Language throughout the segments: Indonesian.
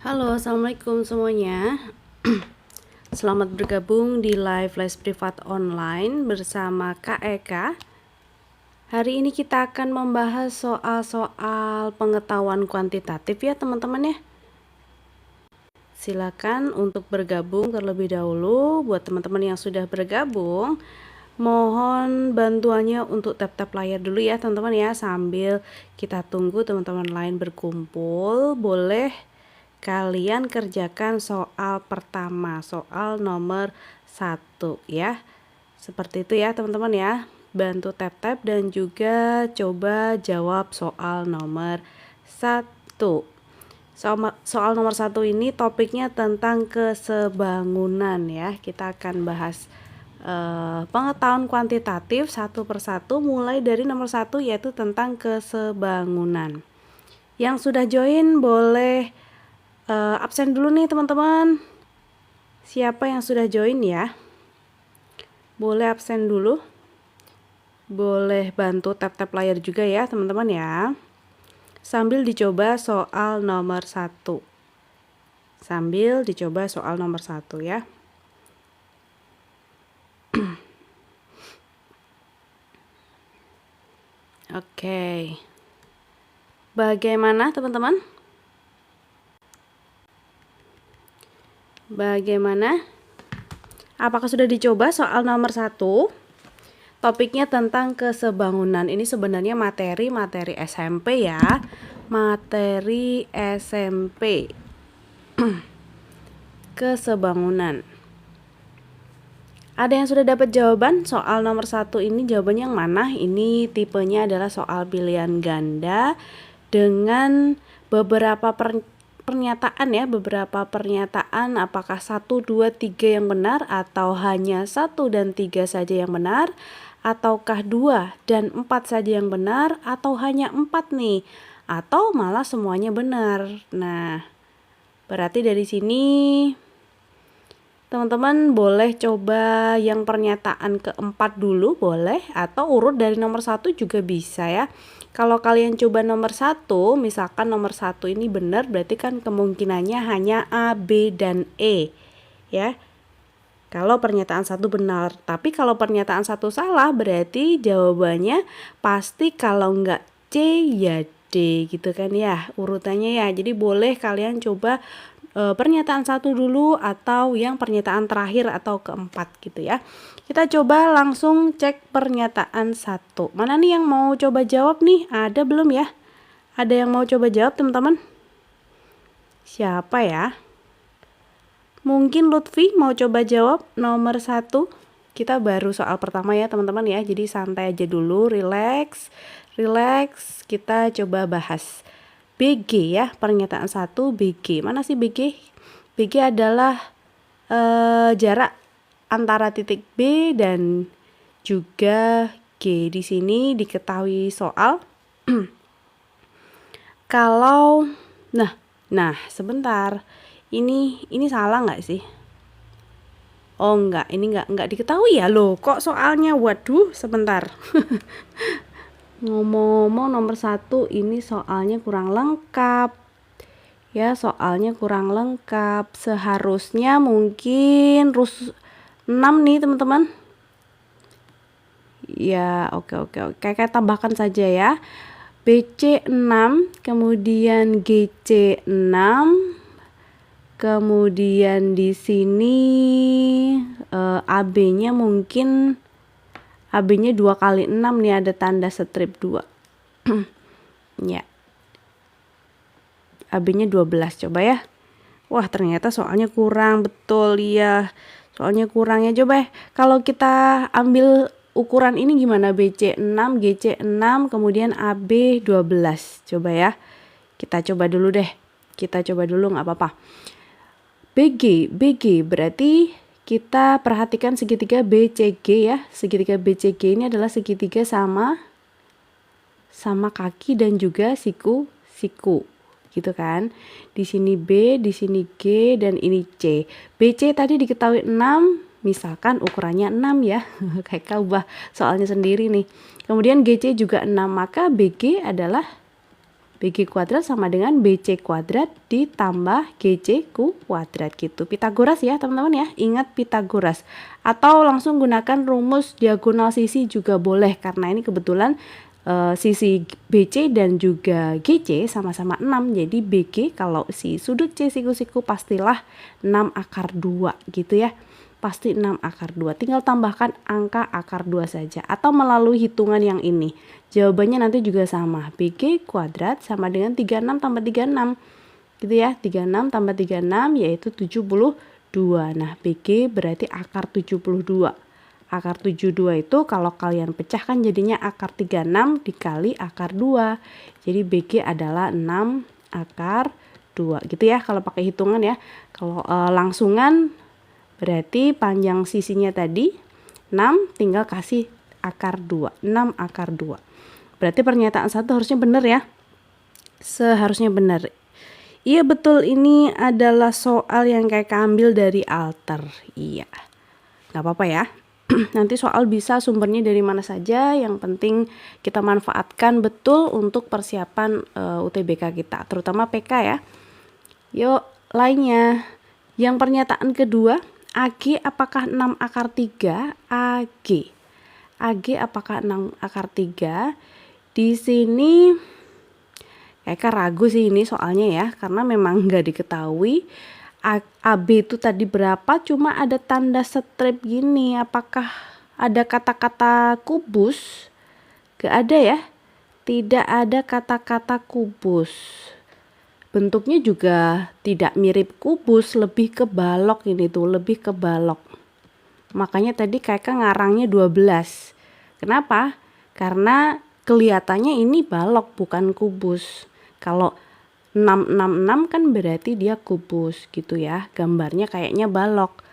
Halo, assalamualaikum semuanya. Selamat bergabung di live les privat online bersama Kak Eka. Hari ini kita akan membahas soal-soal pengetahuan kuantitatif ya teman-teman ya. Silakan untuk bergabung terlebih dahulu. Buat teman-teman yang sudah bergabung, mohon bantuannya untuk tap-tap layar dulu ya teman-teman ya, sambil kita tunggu teman-teman lain berkumpul. Boleh kalian kerjakan soal pertama, soal nomor 1 ya. Seperti itu ya teman-teman ya. Bantu tap-tap dan juga coba jawab soal nomor 1. Soal nomor 1 ini topiknya tentang kesebangunan ya. Kita akan bahas pengetahuan kuantitatif satu persatu mulai dari nomor 1 yaitu tentang kesebangunan. Yang sudah join boleh absen dulu nih teman-teman. Siapa yang sudah join ya? Boleh absen dulu. Boleh bantu tap-tap layar juga ya teman-teman ya. Sambil dicoba soal nomor 1. Sambil dicoba soal nomor 1 ya. Oke. Bagaimana teman-teman? Bagaimana? Apakah sudah dicoba soal nomor 1? Topiknya tentang kesebangunan. Ini sebenarnya materi SMP ya. Materi SMP. Kesebangunan. Ada yang sudah dapat jawaban soal nomor 1 ini? Jawabannya yang mana? Ini tipenya adalah soal pilihan ganda dengan beberapa pernyataan ya, beberapa pernyataan apakah 1, 2, 3 yang benar atau hanya 1 dan 3 saja yang benar, ataukah 2 dan 4 saja yang benar, atau hanya 4 nih, atau malah semuanya benar. Nah, berarti dari sini teman-teman boleh coba yang pernyataan keempat dulu boleh, atau urut dari nomor 1 juga bisa ya. Kalau kalian coba nomor 1, misalkan nomor 1 ini benar, berarti kan kemungkinannya hanya A, B, dan E ya. Kalau pernyataan 1 benar, tapi kalau pernyataan 1 salah berarti jawabannya pasti kalau enggak C ya D gitu kan ya urutannya ya. Jadi boleh kalian coba pernyataan 1 dulu atau yang pernyataan terakhir atau keempat gitu ya. Kita coba langsung cek pernyataan 1. Mana nih yang mau coba jawab nih? Ada belum ya? Ada yang mau coba jawab teman-teman? Siapa ya? Mungkin Lutfi mau coba jawab nomor 1. Kita baru soal pertama ya teman-teman ya. Jadi santai aja dulu, relax. Kita coba bahas BG ya, pernyataan 1 BG. Mana sih BG? BG adalah jarak antara titik B dan juga G. Di sini diketahui soal kalau nah sebentar. Ini salah nggak sih? Oh enggak, ini enggak diketahui ya loh. Kok soalnya? Waduh, sebentar. Ngomong-ngomong nomor 1 ini soalnya kurang lengkap ya, soalnya kurang lengkap. Seharusnya mungkin rus 6 nih teman-teman ya. Oke, kayak tambahkan saja ya, BC 6 kemudian GC 6, kemudian di sini AB-nya mungkin AB-nya 2 kali 6 nih, ada tanda strip 2 ya. AB-nya 12 coba ya. Wah, ternyata soalnya kurang, betul ya. Soalnya kurang ya. Coba ya, kalau kita ambil ukuran ini gimana? BC 6, GC 6, kemudian AB 12. Coba ya. Kita coba dulu deh. Kita coba dulu nggak apa-apa. BG berarti kita perhatikan segitiga BCG ya. Segitiga BCG ini adalah segitiga sama kaki dan juga siku gitu kan. Di sini B, di sini G, dan ini C. BC tadi diketahui 6, misalkan ukurannya 6 ya. Kayak ubah soalnya sendiri nih. Kemudian GC juga 6, maka BG adalah BG kuadrat sama dengan BC kuadrat ditambah GC kuadrat gitu. Pitagoras ya teman-teman ya, ingat Pitagoras. Atau langsung gunakan rumus diagonal sisi juga boleh, karena ini kebetulan sisi BC dan juga GC sama-sama 6. Jadi BG kalau si sudut C siku-siku pastilah 6 akar 2 gitu ya. Pasti 6 akar 2. Tinggal tambahkan angka akar 2 saja atau melalui hitungan yang ini. Jawabannya nanti juga sama. BG kuadrat sama dengan 36 tambah 36. Gitu ya. 36 tambah 36 yaitu 72. Nah, BG berarti akar 72. Akar 72 itu kalau kalian pecahkan jadinya akar 36 dikali akar 2. Jadi BG adalah 6 akar 2. Gitu ya kalau pakai hitungan ya. Kalau langsungan berarti panjang sisinya tadi 6 tinggal kasih akar 2. 6 akar 2. Berarti pernyataan 1 harusnya benar ya. Seharusnya benar. Iya betul, ini adalah soal yang kayak ambil dari alter. Iya. Gak apa-apa ya. Nanti soal bisa sumbernya dari mana saja, yang penting kita manfaatkan betul untuk persiapan UTBK kita, terutama PK ya. Yuk lainnya, yang pernyataan kedua, AG apakah 6 akar 3? AG apakah 6 akar 3? Di sini kayak ragu sih ini soalnya ya, karena memang nggak diketahui AB itu tadi berapa, cuma ada tanda strip gini. Apakah ada kata-kata kubus? Gak ada ya, tidak ada kata-kata kubus. Bentuknya juga tidak mirip kubus, lebih ke balok ini tuh, lebih ke balok. Makanya tadi kakak ngarangnya 12. Kenapa? Karena kelihatannya ini balok bukan kubus. Kalau 666 kan berarti dia kubus gitu ya. Gambarnya kayaknya balok.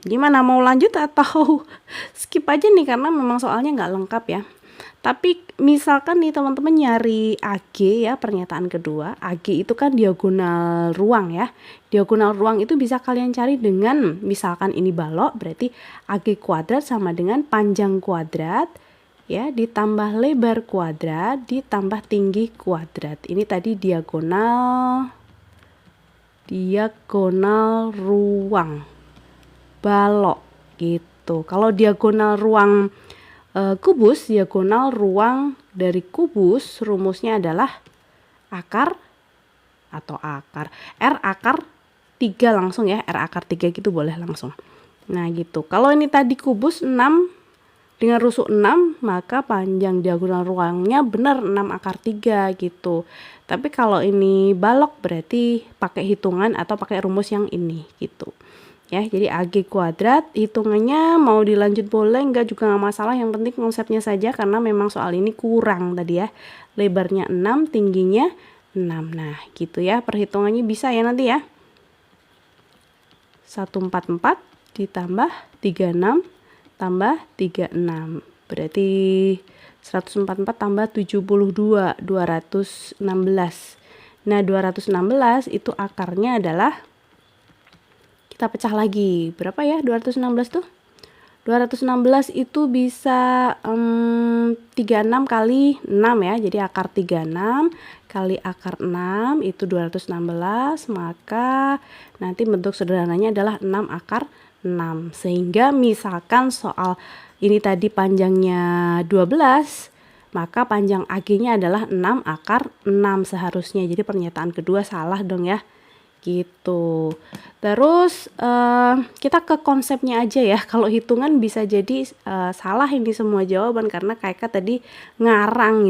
Gimana, mau lanjut atau skip aja nih karena memang soalnya nggak lengkap ya. Tapi misalkan nih teman-teman nyari AG ya, pernyataan kedua, AG itu kan diagonal ruang ya. Diagonal ruang itu bisa kalian cari dengan misalkan ini balok, berarti AG kuadrat sama dengan panjang kuadrat ya ditambah lebar kuadrat ditambah tinggi kuadrat. Ini tadi diagonal ruang balok gitu. Kalau diagonal ruang kubus, diagonal ruang dari kubus rumusnya adalah akar atau akar R akar 3 langsung ya, R akar 3 gitu boleh langsung. Nah gitu. Kalau ini tadi kubus 6 dengan rusuk 6, maka panjang diagonal ruangnya benar 6 akar 3 gitu. Tapi kalau ini balok berarti pakai hitungan atau pakai rumus yang ini gitu. Ya, jadi AG kuadrat hitungannya mau dilanjut boleh, enggak juga nggak masalah, yang penting konsepnya saja karena memang soal ini kurang tadi ya. Lebarnya 6, tingginya 6. Nah, gitu ya. Perhitungannya bisa ya nanti ya. 144 ditambah 36 tambah 36. Berarti 144 tambah 72, 216. Nah, 216 itu akarnya adalah, kita pecah lagi, berapa ya 216 tuh? 216 itu bisa 36 kali 6 ya, jadi akar 36 kali akar 6 itu 216, maka nanti bentuk sederhananya adalah 6 akar 6. Sehingga misalkan soal ini tadi panjangnya 12, maka panjang AG-nya adalah 6 akar 6 seharusnya. Jadi pernyataan kedua salah dong ya. Gitu. Terus kita ke konsepnya aja ya. Kalau hitungan bisa jadi salah ini semua jawaban karena kakak tadi ngarang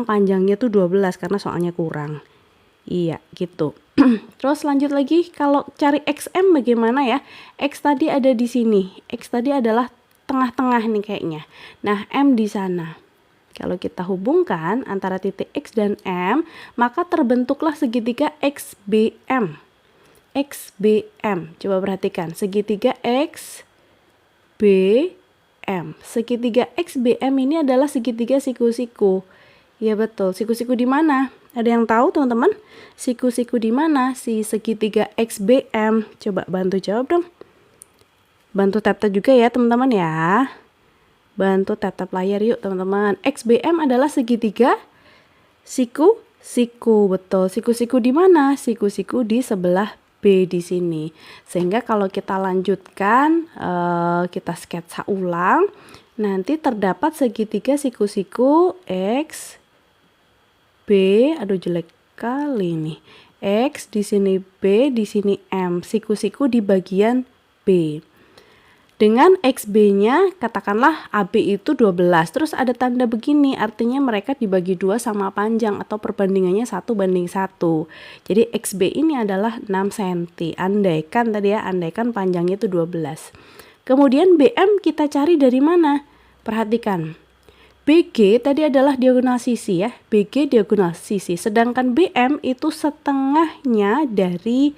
panjangnya tuh 12 karena soalnya kurang. Iya gitu. Terus lanjut lagi, kalau cari XM bagaimana ya? X tadi ada di sini. X tadi adalah tengah-tengah nih kayaknya. Nah, M di sana. Kalau kita hubungkan antara titik X dan M, maka terbentuklah segitiga XBM. XBM. Coba perhatikan, segitiga XBM. Segitiga XBM ini adalah segitiga siku-siku. Ya betul, siku-siku di mana? Ada yang tahu teman-teman? Siku-siku di mana si segitiga XBM? Coba bantu jawab dong. Bantu tap-tap juga ya teman-teman ya. Bantu tap-tap layar yuk teman-teman. XBM adalah segitiga Siku, betul. Siku di mana? Siku di sebelah B di sini. Sehingga kalau kita lanjutkan, kita sketsa ulang, nanti terdapat segitiga siku X, B, aduh jelek kali nih. X di sini B, di sini M. Siku di bagian B. Dengan XB-nya katakanlah AB itu 12. Terus ada tanda begini, artinya mereka dibagi 2 sama panjang atau perbandingannya 1:1. Jadi XB ini adalah 6 cm. Andaikan tadi ya, andaikan panjangnya itu 12. Kemudian BM kita cari dari mana? Perhatikan. BG tadi adalah diagonal sisi ya. BG diagonal sisi. Sedangkan BM itu setengahnya dari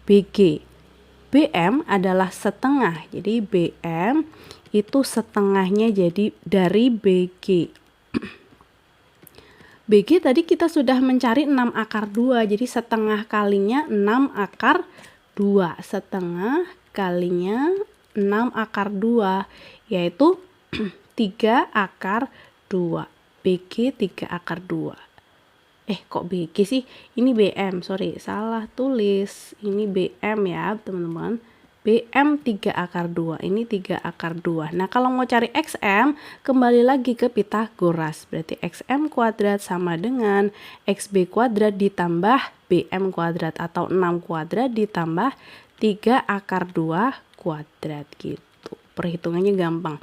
BG. BM adalah setengah, jadi BM itu setengahnya jadi dari BG. BG tadi kita sudah mencari 6 akar 2, jadi setengah kalinya 6 akar 2. Setengah kalinya 6 akar 2, yaitu 3 akar 2. BG 3 akar 2. Kok BG sih? Ini BM, sorry, salah tulis. Ini BM ya, teman-teman. BM 3 akar 2, ini 3 akar 2. Nah, kalau mau cari XM, kembali lagi ke Pitagoras. Berarti XM kuadrat sama dengan XB kuadrat ditambah BM kuadrat, atau 6 kuadrat ditambah 3 akar 2 kuadrat gitu. Perhitungannya gampang.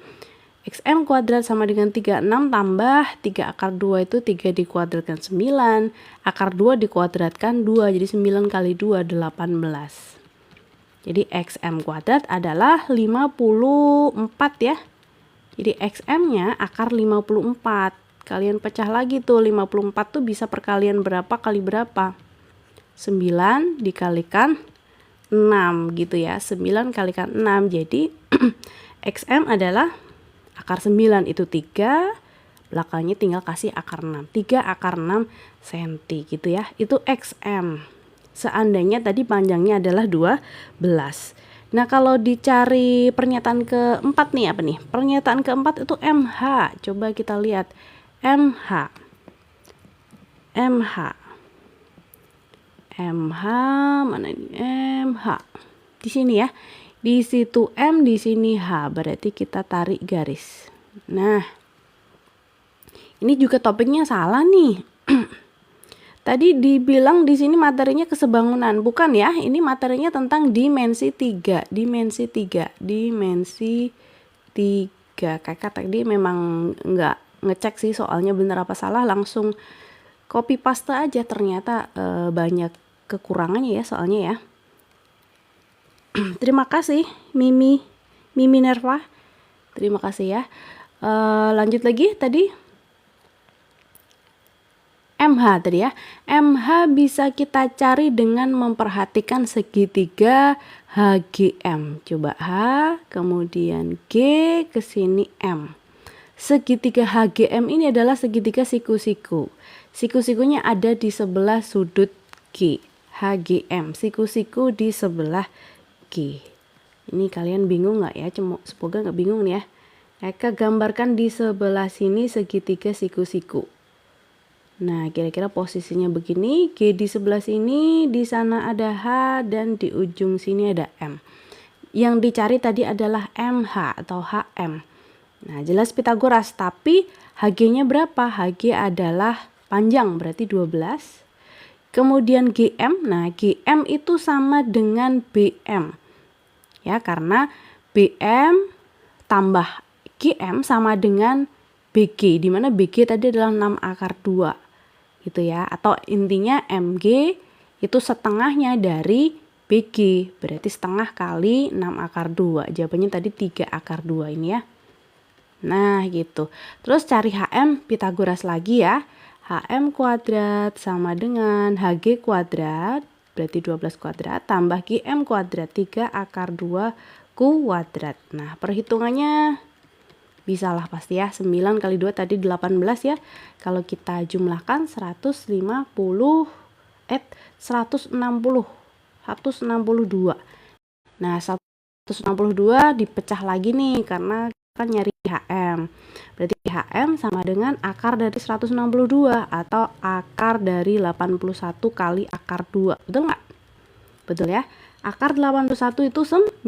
XM kuadrat sama dengan 36 tambah 3 akar 2 itu 3 dikuadratkan 9, akar 2 dikuadratkan 2, jadi 9 kali 2 18. Jadi XM kuadrat adalah 54 ya. Jadi XM-nya akar 54. Kalian pecah lagi tuh, 54 tuh bisa perkalian berapa kali berapa? 9 dikalikan 6 gitu ya. 9 kalikan 6, jadi XM adalah akar 9 itu 3, belakangnya tinggal kasih akar 6. 3 akar 6 cm gitu ya. Itu XM. Seandainya tadi panjangnya adalah 12. Nah, kalau dicari pernyataan keempat nih, apa nih? Pernyataan keempat itu MH. Coba kita lihat. MH. Mana ini? MH. Di sini ya. Di situ M, di sini H, berarti kita tarik garis. Nah, ini juga topiknya salah nih. Tadi dibilang di sini materinya kesebangunan, bukan ya? Ini materinya tentang dimensi 3, dimensi 3. Kakak tadi memang nggak ngecek sih soalnya bener apa salah, langsung copy paste aja. Ternyata banyak kekurangannya ya soalnya ya. Terima kasih Mimi Nerva. Terima kasih ya. Lanjut lagi tadi. MH tadi ya. MH bisa kita cari dengan memperhatikan segitiga HGM. Coba H, kemudian G, ke sini M. Segitiga HGM ini adalah segitiga siku-siku. Siku-sikunya ada di sebelah sudut G. HGM, siku-siku di sebelah G. Ini kalian bingung nggak ya? Semoga nggak bingung nih ya. Eka gambarkan di sebelah sini segitiga siku-siku. Nah, kira-kira posisinya begini. G di sebelah sini, di sana ada H, dan di ujung sini ada M. Yang dicari tadi adalah MH atau HM. Nah, jelas Pitagoras, tapi HG-nya berapa? HG adalah panjang, berarti 12. Kemudian GM, nah GM itu sama dengan BM. Ya, karena BM tambah GM sama dengan BG, di mana BG tadi adalah 6 akar 2. Gitu ya. Atau intinya MG itu setengahnya dari BG, berarti setengah kali 6 akar 2. Jawabannya tadi 3 akar 2 ini ya. Nah, gitu. Terus cari HM Pitagoras lagi ya. HM kuadrat sama dengan HG kuadrat, berarti 12 kuadrat, tambah GM kuadrat, 3 akar 2 kuadrat. Nah, perhitungannya bisalah pasti ya. 9 kali 2 tadi 18 ya. Kalau kita jumlahkan 162. Nah, 162 dipecah lagi nih, karena kan nyari HM. Berarti HM sama dengan akar dari 162 atau akar dari 81 kali akar 2. Betul nggak? Betul ya. Akar 81 itu 9.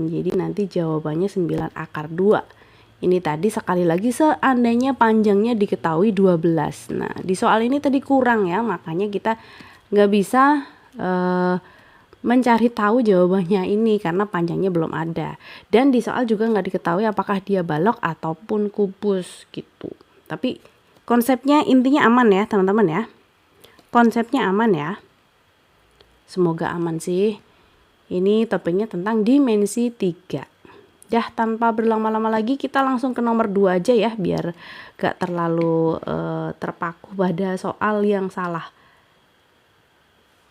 Jadi nanti jawabannya 9 akar 2. Ini tadi sekali lagi seandainya panjangnya diketahui 12. Nah, di soal ini tadi kurang ya, makanya kita nggak bisa mencari tahu jawabannya ini karena panjangnya belum ada. Dan di soal juga nggak diketahui apakah dia balok ataupun kubus gitu. Tapi konsepnya intinya aman ya teman-teman ya. Konsepnya aman ya. Semoga aman sih. Ini topiknya tentang dimensi 3. Dah, tanpa berlama-lama lagi kita langsung ke nomor 2 aja ya, biar gak terlalu terpaku pada soal yang salah.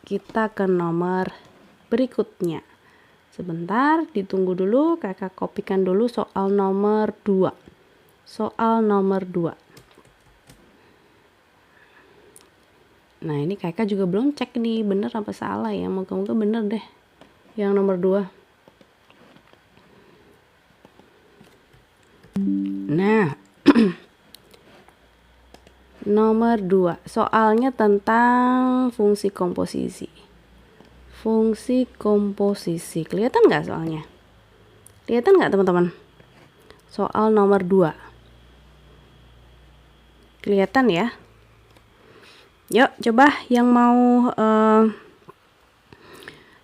Kita ke nomor berikutnya. Sebentar, ditunggu dulu, kakak kopikan dulu soal nomor 2. Soal nomor 2. Nah, ini kakak juga belum cek nih, bener apa salah ya, moga-moga bener deh. Yang nomor 2. Nah, nomor 2, soalnya tentang fungsi komposisi. Fungsi komposisi, kelihatan nggak soalnya? Kelihatan nggak teman-teman? Soal nomor 2. Kelihatan ya? Yuk, coba yang mau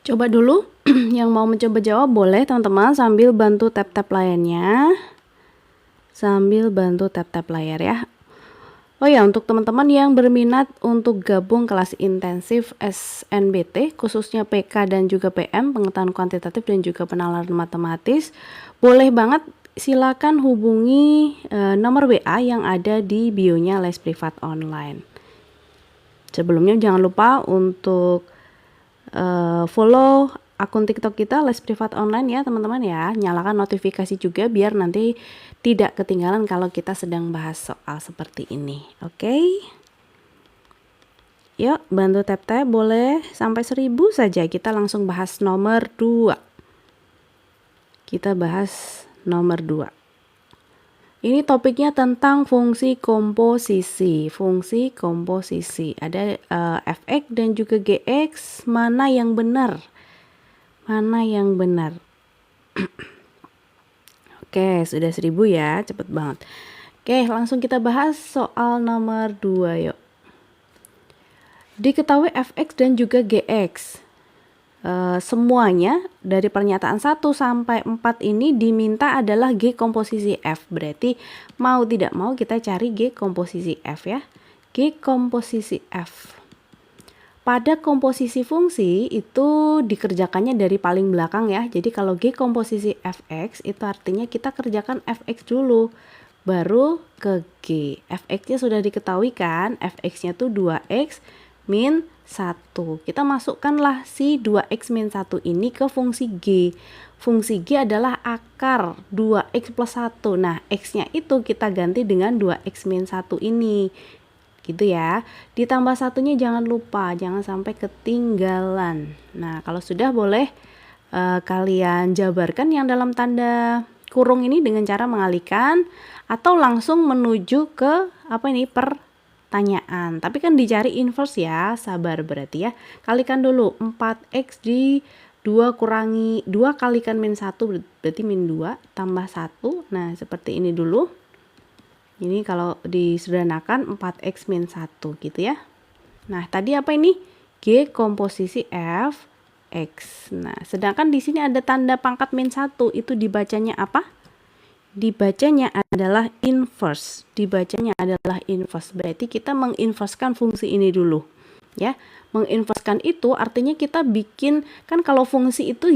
coba dulu. Yang mau mencoba jawab boleh teman-teman sambil bantu tap-tap layarnya. Sambil bantu tap-tap layar ya. Oh ya, untuk teman-teman yang berminat untuk gabung kelas intensif SNBT, khususnya PK dan juga PM, pengetahuan kuantitatif dan juga penalaran matematis, boleh banget silakan hubungi nomor WA yang ada di bio-nya Les Privat Online. Sebelumnya jangan lupa untuk follow akun TikTok kita Les Privat Online ya teman-teman ya. Nyalakan notifikasi juga biar nanti tidak ketinggalan kalau kita sedang bahas soal seperti ini. Oke. Yuk, bantu tap-tap boleh sampai 1000 saja. Kita langsung bahas nomor 2. Kita bahas nomor 2. Ini topiknya tentang fungsi komposisi. Fungsi komposisi. Ada fx dan juga gx. Mana yang benar? Mana yang benar? Oke, sudah 1000 ya, cepet banget. Oke, langsung kita bahas soal nomor 2 yuk. Diketahui fx dan juga gx. Semuanya dari pernyataan 1 sampai 4 ini diminta adalah G komposisi F. Berarti mau tidak mau kita cari G komposisi F ya. G komposisi F. Pada komposisi fungsi itu dikerjakannya dari paling belakang ya. Jadi kalau G komposisi fx itu artinya kita kerjakan fx dulu. Baru ke G. Fx-nya sudah diketahui kan. Fx-nya tuh 2x min 1. Kita masukkanlah si 2x min 1 ini ke fungsi G. Fungsi G adalah akar 2x plus 1. Nah, x-nya itu kita ganti dengan 2x min 1 ini. Gitu ya. Ditambah satunya jangan lupa, jangan sampai ketinggalan. Nah, kalau sudah boleh kalian jabarkan yang dalam tanda kurung ini dengan cara mengalihkan atau langsung menuju ke apa ini pertanyaan. Tapi kan dicari inverse ya, sabar berarti ya. Kalikan dulu 4x di 2 kurangi 2 kalikan min 1 berarti min 2 tambah 1. Nah, seperti ini dulu. Ini kalau disederhanakan 4x min 1 gitu ya. Nah, tadi apa ini? G komposisi F X. Nah, sedangkan di sini ada tanda pangkat min 1. Itu dibacanya apa? Dibacanya adalah inverse. Dibacanya adalah inverse. Berarti kita menginverskan fungsi ini dulu. Ya, menginverskan itu artinya kita bikin, kan kalau fungsi itu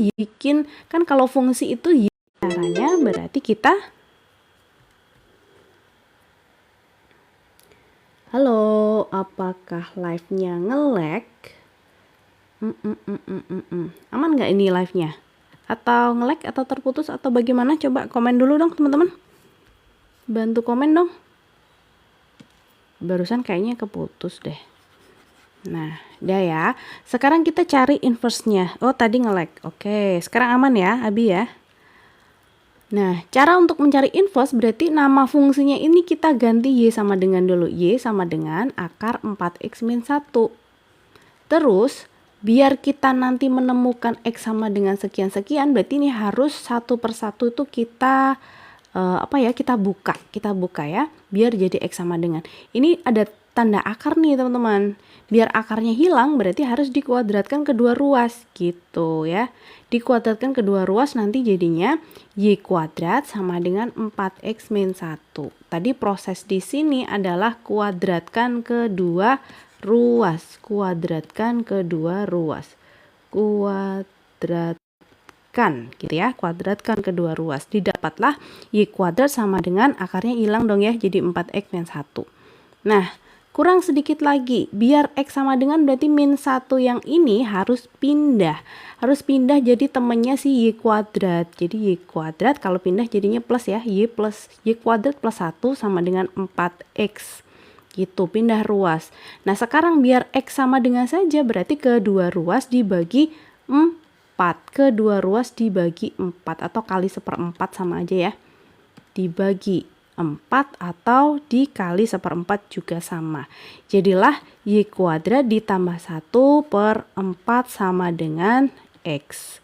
caranya berarti kita halo, apakah live-nya nge-lag? Aman nggak ini live-nya? Atau nge-lag atau terputus atau bagaimana? Coba komen dulu dong teman-teman. Bantu komen dong. Barusan kayaknya keputus deh. Nah, udah ya. Sekarang kita cari inverse-nya. Oh, tadi nge-lag. Oke, sekarang aman ya, Abi ya. Nah, cara untuk mencari inverse berarti nama fungsinya ini kita ganti Y sama dengan dulu. Y sama dengan akar 4X min 1. Terus, biar kita nanti menemukan X sama dengan sekian-sekian, berarti ini harus satu persatu itu kita kita buka ya, biar jadi X sama dengan. Ini ada tanda akar nih teman-teman. Biar akarnya hilang berarti harus dikuadratkan kedua ruas gitu ya. Dikuadratkan kedua ruas nanti jadinya Y kuadrat sama dengan 4X min 1. Tadi proses di sini adalah kuadratkan kedua ruas. Kuadratkan kedua ruas. Gitu ya, kuadratkan kedua ruas, didapatlah Y kuadrat sama dengan akarnya hilang dong ya, jadi 4X min 1. Nah, kurang sedikit lagi, biar X sama dengan berarti min 1 yang ini harus pindah jadi temennya si Y kuadrat. Jadi Y kuadrat kalau pindah jadinya plus ya, Y kuadrat plus 1 sama dengan 4X gitu, pindah ruas. Nah, sekarang biar X sama dengan saja berarti kedua ruas dibagi 4. Kedua ruas dibagi 4 atau kali 1/4 sama aja ya. Dibagi 4 atau dikali 1/4 juga sama. Jadilah Y kuadrat ditambah 1/4 sama dengan X.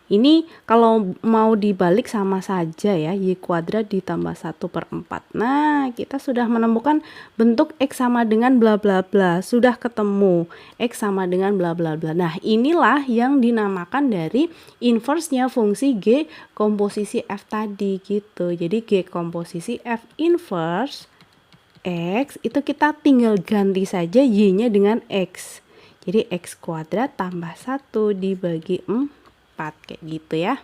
Ini kalau mau dibalik sama saja ya, Y kuadrat ditambah 1/4. Nah, kita sudah menemukan bentuk X sama dengan bla bla bla. Sudah ketemu X sama dengan bla bla bla. Nah, inilah yang dinamakan dari inverse-nya fungsi G komposisi F tadi gitu. Jadi G komposisi F inverse X itu kita tinggal ganti saja Y-nya dengan X. Jadi X kuadrat tambah 1 dibagi 4 kayak gitu ya.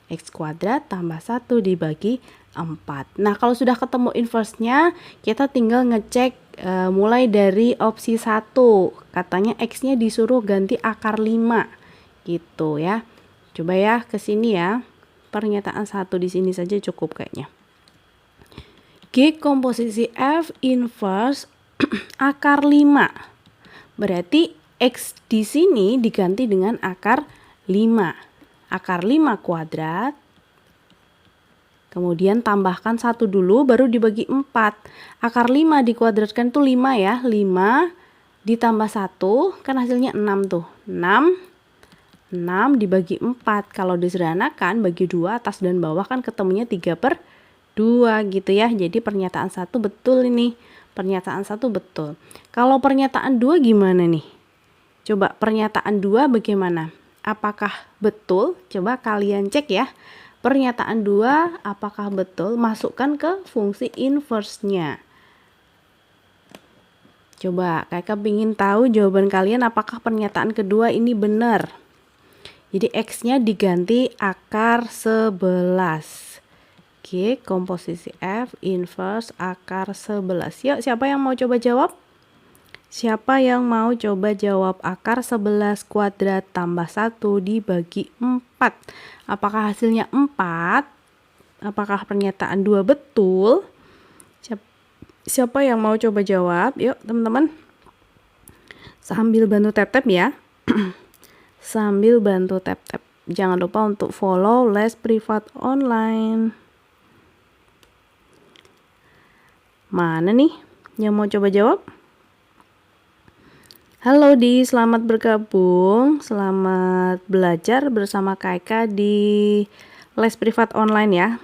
X kuadrat tambah 1 dibagi 4. Nah, kalau sudah ketemu inverse-nya, kita tinggal ngecek mulai dari opsi 1. Katanya X-nya disuruh ganti akar 5 gitu ya. Coba ya ke sini ya. Pernyataan 1 di sini saja cukup kayaknya. G komposisi F inverse akar 5. Berarti X di sini diganti dengan akar 5. Akar 5 kuadrat. Kemudian tambahkan 1 dulu baru dibagi 4. Akar 5 dikuadratkan itu 5 ya. 5 ditambah 1 kan hasilnya 6 tuh. 6 dibagi 4. Kalau disederhanakan bagi 2 atas dan bawah kan ketemunya 3/2 gitu ya. Jadi pernyataan 1 betul ini. Pernyataan 1 betul. Kalau pernyataan 2 gimana nih? Coba pernyataan 2 bagaimana? Apakah betul? Coba kalian cek ya. Pernyataan 2 apakah betul? Masukkan ke fungsi inverse-nya. Coba kakak ingin tahu jawaban kalian apakah pernyataan kedua ini benar. Jadi X-nya diganti akar 11. G komposisi F inverse akar 11. Yuk, siapa yang mau coba jawab? Siapa yang mau coba jawab akar 11 kuadrat tambah 1 dibagi 4? Apakah hasilnya 4? Apakah pernyataan 2 betul? Siapa yang mau coba jawab? Yuk teman-teman. Sambil bantu tap-tap ya. Sambil bantu tap-tap. Jangan lupa untuk follow les privat online. Mana nih yang mau coba jawab? Halo Di, selamat bergabung, selamat belajar bersama Kaika di les privat online ya.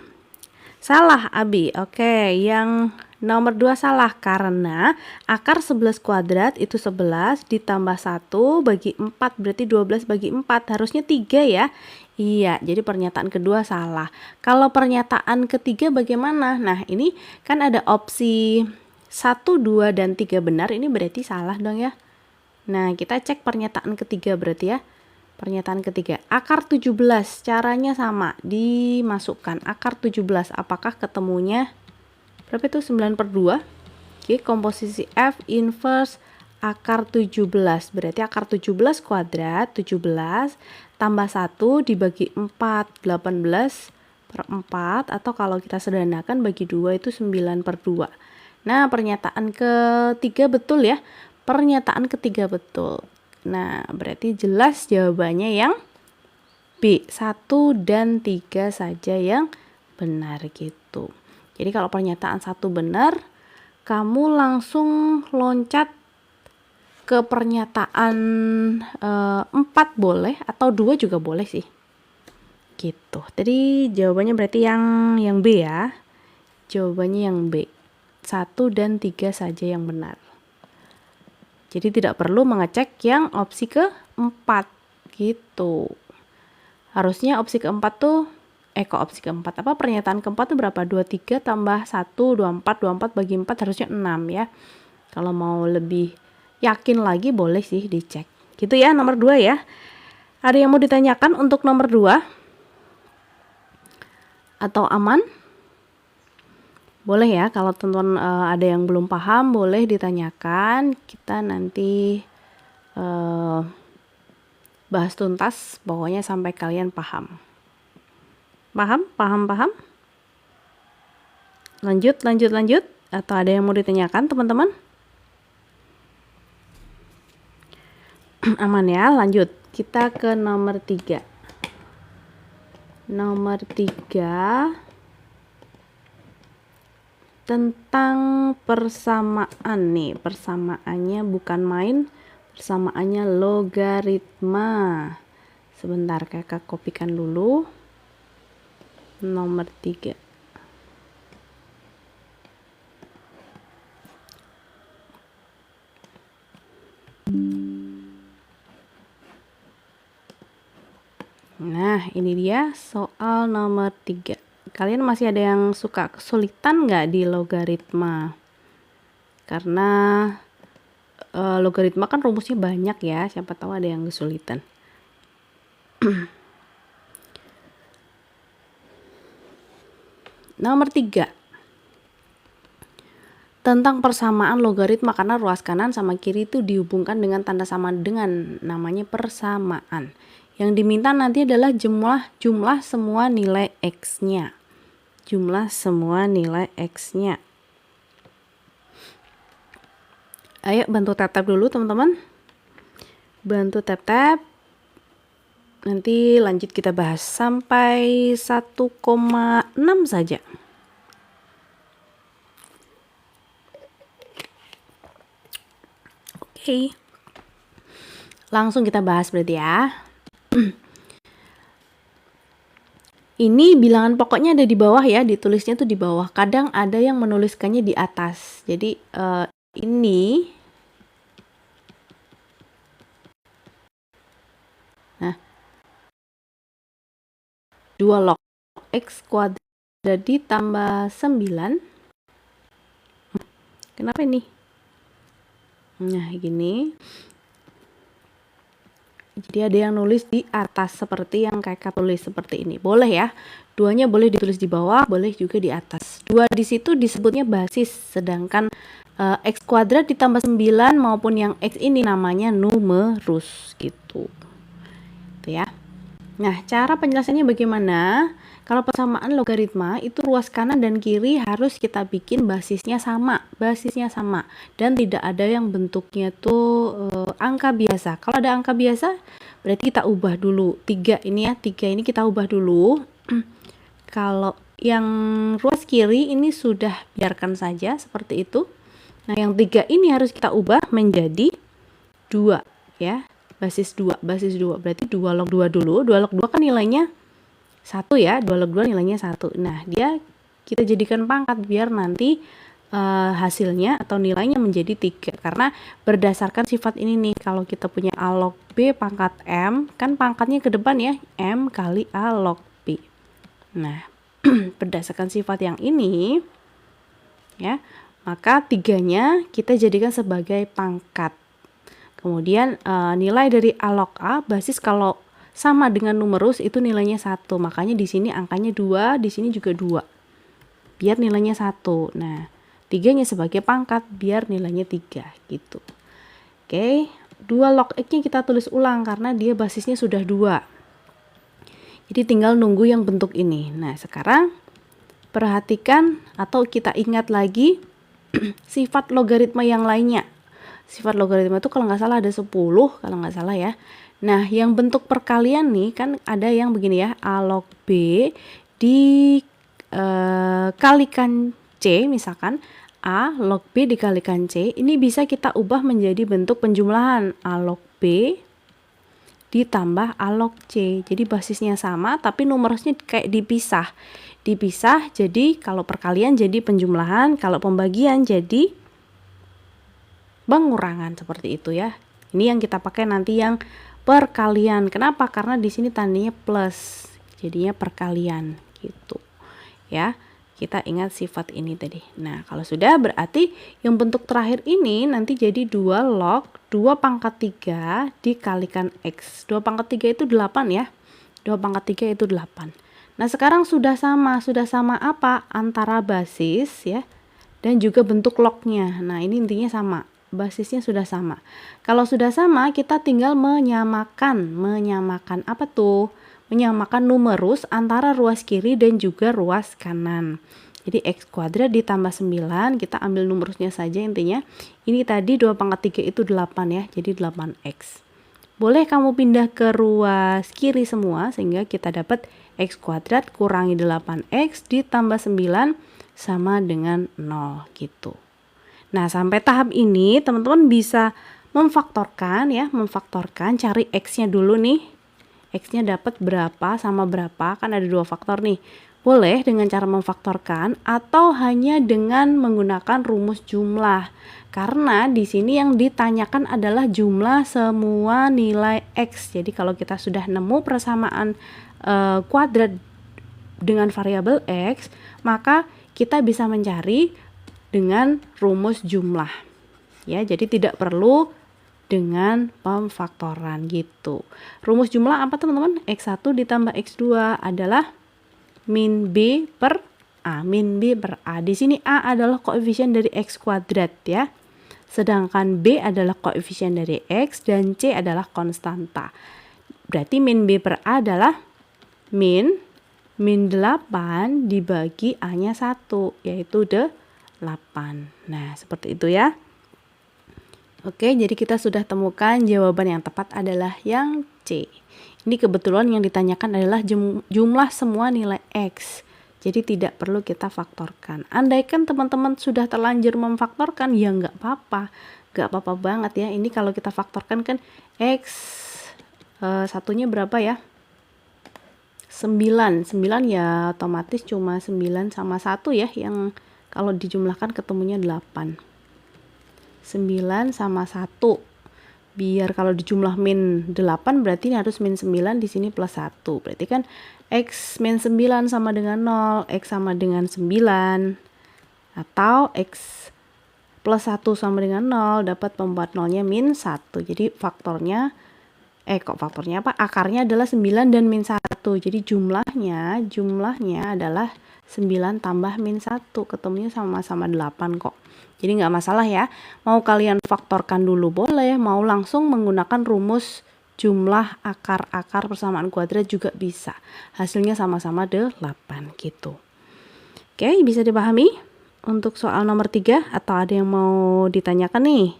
Salah Abi, oke, yang nomor 2 salah karena akar 11 kuadrat itu 11 ditambah 1 bagi 4 berarti 12 bagi 4, harusnya 3 ya. Iya, jadi pernyataan kedua salah. Kalau pernyataan ketiga bagaimana? Nah, ini kan ada opsi 1, 2, dan 3 benar, ini berarti salah dong ya. Nah, kita cek pernyataan ketiga berarti ya. Pernyataan ketiga, akar 17 caranya sama, dimasukkan akar 17. Apakah ketemunya berapa itu? 9/2. Oke, komposisi F inverse akar 17. Berarti akar 17 kuadrat, 17 tambah 1 dibagi 4, 18/4. Atau kalau kita sederhanakan bagi 2 itu 9/2. Nah, pernyataan ketiga betul ya. Pernyataan ketiga betul. Nah, berarti jelas jawabannya yang B. 1 dan 3 saja yang benar gitu. Jadi kalau pernyataan 1 benar, kamu langsung loncat ke pernyataan 4 boleh atau 2 juga boleh sih. Gitu. Jadi jawabannya berarti yang B ya. Jawabannya yang B. 1 dan 3 saja yang benar. Jadi tidak perlu mengecek yang opsi ke-4 gitu. Harusnya opsi ke-4 tuh kok opsi ke-4 apa pernyataan ke-4 tuh berapa? 23 tambah 1 24 bagi 4 harusnya 6 ya. Kalau mau lebih yakin lagi boleh sih dicek. Gitu ya nomor 2 ya. Ada yang mau ditanyakan untuk nomor 2? Atau aman? Boleh ya, kalau teman-teman ada yang belum paham boleh ditanyakan. Kita nanti bahas tuntas, pokoknya sampai kalian paham. Paham? Lanjut. Atau ada yang mau ditanyakan teman-teman? Aman ya, lanjut. Kita ke nomor 3. Nomor 3 tentang persamaan nih. Persamaannya bukan main, persamaannya logaritma. Sebentar, kakak kopikan dulu. Nomor 3. Nah, ini dia soal nomor 3. Kalian masih ada yang suka kesulitan nggak di logaritma? Karena logaritma kan rumusnya banyak ya, siapa tahu ada yang kesulitan. Nomor 3. Tentang persamaan logaritma, karena ruas kanan sama kiri itu dihubungkan dengan tanda sama dengan namanya persamaan. Yang diminta nanti adalah jumlah semua nilai X-nya. Jumlah semua nilai X-nya. Ayo bantu tap-tap dulu teman-teman. Bantu tap-tap. Nanti lanjut kita bahas sampai 1,6 saja. Oke. Langsung kita bahas berarti ya. Ini bilangan pokoknya ada di bawah ya, ditulisnya tuh di bawah. Kadang ada yang menuliskannya di atas. Jadi ini, nah, 2 log X kuadrat ditambah 9. Kenapa ini? Nah, gini. Jadi ada yang nulis di atas seperti yang kakak tulis seperti ini. Boleh ya. 2-nya boleh ditulis di bawah, boleh juga di atas. 2 di situ disebutnya basis, sedangkan X kuadrat ditambah 9 maupun yang X ini namanya numerus gitu. Itu ya. Nah, cara penjelasannya bagaimana? Kalau persamaan logaritma itu ruas kanan dan kiri harus kita bikin basisnya sama, dan tidak ada yang bentuknya tuh angka biasa. Kalau ada angka biasa berarti kita ubah dulu. 3 ini ya, 3 ini kita ubah dulu. Kalau yang ruas kiri ini sudah biarkan saja seperti itu. Nah, yang 3 ini harus kita ubah menjadi 2 ya. Basis 2 berarti 2 log 2 dulu. 2 log 2 kan nilainya 1 ya, 2 log 2 nilainya 1. Nah, dia kita jadikan pangkat biar nanti hasilnya atau nilainya menjadi 3. Karena berdasarkan sifat ini nih, kalau kita punya A log B pangkat M, kan pangkatnya ke depan ya, M kali A log B. Nah, berdasarkan sifat yang ini, ya, maka 3-nya kita jadikan sebagai pangkat. Kemudian nilai dari A log A, basis kalau sama dengan numerus itu nilainya 1. Makanya di sini angkanya 2, di sini juga 2. Biar nilainya 1. Nah, 3-nya sebagai pangkat biar nilainya 3 gitu. Oke, 2 log X-nya kita tulis ulang karena dia basisnya sudah 2. Jadi tinggal nunggu yang bentuk ini. Nah, sekarang perhatikan atau kita ingat lagi sifat logaritma yang lainnya. Sifat logaritma itu kalau nggak salah ada 10, kalau nggak salah ya. Nah, yang bentuk perkalian nih kan ada yang begini ya, A log B kalikan C, misalkan A log B dikalikan C, ini bisa kita ubah menjadi bentuk penjumlahan A log B ditambah A log C. Jadi basisnya sama tapi numerusnya kayak dipisah. Dipisah, jadi kalau perkalian jadi penjumlahan, kalau pembagian jadi pengurangan, seperti itu ya. Ini yang kita pakai nanti yang perkalian. Kenapa? Karena di sini tandanya plus. Jadinya perkalian gitu. Ya. Kita ingat sifat ini tadi. Nah, kalau sudah berarti yang bentuk terakhir ini nanti jadi 2 log 2 pangkat 3 dikalikan X. 2 pangkat 3 itu 8 ya. 2 pangkat 3 itu 8. Nah, sekarang sudah sama. Sudah sama apa? Antara basis ya dan juga bentuk lognya. Nah, ini intinya sama. Basisnya sudah sama. Kalau sudah sama, kita tinggal menyamakan. Menyamakan apa tuh? Menyamakan numerus antara ruas kiri dan juga ruas kanan. Jadi X kuadrat ditambah 9, kita ambil numerusnya saja intinya. Ini tadi 2 pangkat 3 itu 8 ya, jadi 8X. Boleh kamu pindah ke ruas kiri semua, sehingga kita dapat X kuadrat kurangi 8X ditambah 9 sama dengan 0 gitu. Nah, sampai tahap ini teman-teman bisa memfaktorkan ya, memfaktorkan, cari X-nya dulu nih. X-nya dapat berapa sama berapa, kan ada 2 faktor nih. Boleh dengan cara memfaktorkan atau hanya dengan menggunakan rumus jumlah. Karena di sini yang ditanyakan adalah jumlah semua nilai X. Jadi kalau kita sudah nemu persamaan kuadrat dengan variabel X, maka kita bisa mencari dengan rumus jumlah. Ya, jadi tidak perlu dengan pemfaktoran gitu. Rumus jumlah apa teman-teman? X1 ditambah X2 adalah min B per A. Min B per A. Di sini A adalah koefisien dari X kuadrat ya. Sedangkan B adalah koefisien dari X dan C adalah konstanta. Berarti min B per A adalah min 8 dibagi A-nya 1, yaitu 8. Nah, seperti itu ya. Oke, jadi kita sudah temukan jawaban yang tepat adalah yang C. Ini kebetulan yang ditanyakan adalah jumlah semua nilai X. Jadi tidak perlu kita faktorkan. Andaikan teman-teman sudah terlanjur memfaktorkan, ya nggak apa-apa. Nggak apa-apa banget ya. Ini kalau kita faktorkan kan X satunya berapa ya? 9. 9 ya otomatis cuma 9 sama 1 ya. Yang kalau dijumlahkan ketemunya 8. 9 sama 1. Biar kalau dijumlah min 8 berarti ini harus min 9, di sini plus 1. Berarti kan X min 9 sama dengan 0, X sama dengan 9. Atau X plus 1 sama dengan 0, dapat pembuat 0-nya min 1. Jadi faktornya, akarnya adalah 9 dan min 1. Jadi jumlahnya adalah 9 tambah min 1. Ketemunya sama-sama 8 kok. Jadi nggak masalah ya, mau kalian faktorkan dulu boleh, mau langsung menggunakan rumus jumlah akar-akar persamaan kuadrat juga bisa. Hasilnya sama-sama 8 gitu. Oke, bisa dipahami untuk soal nomor 3 atau ada yang mau ditanyakan nih?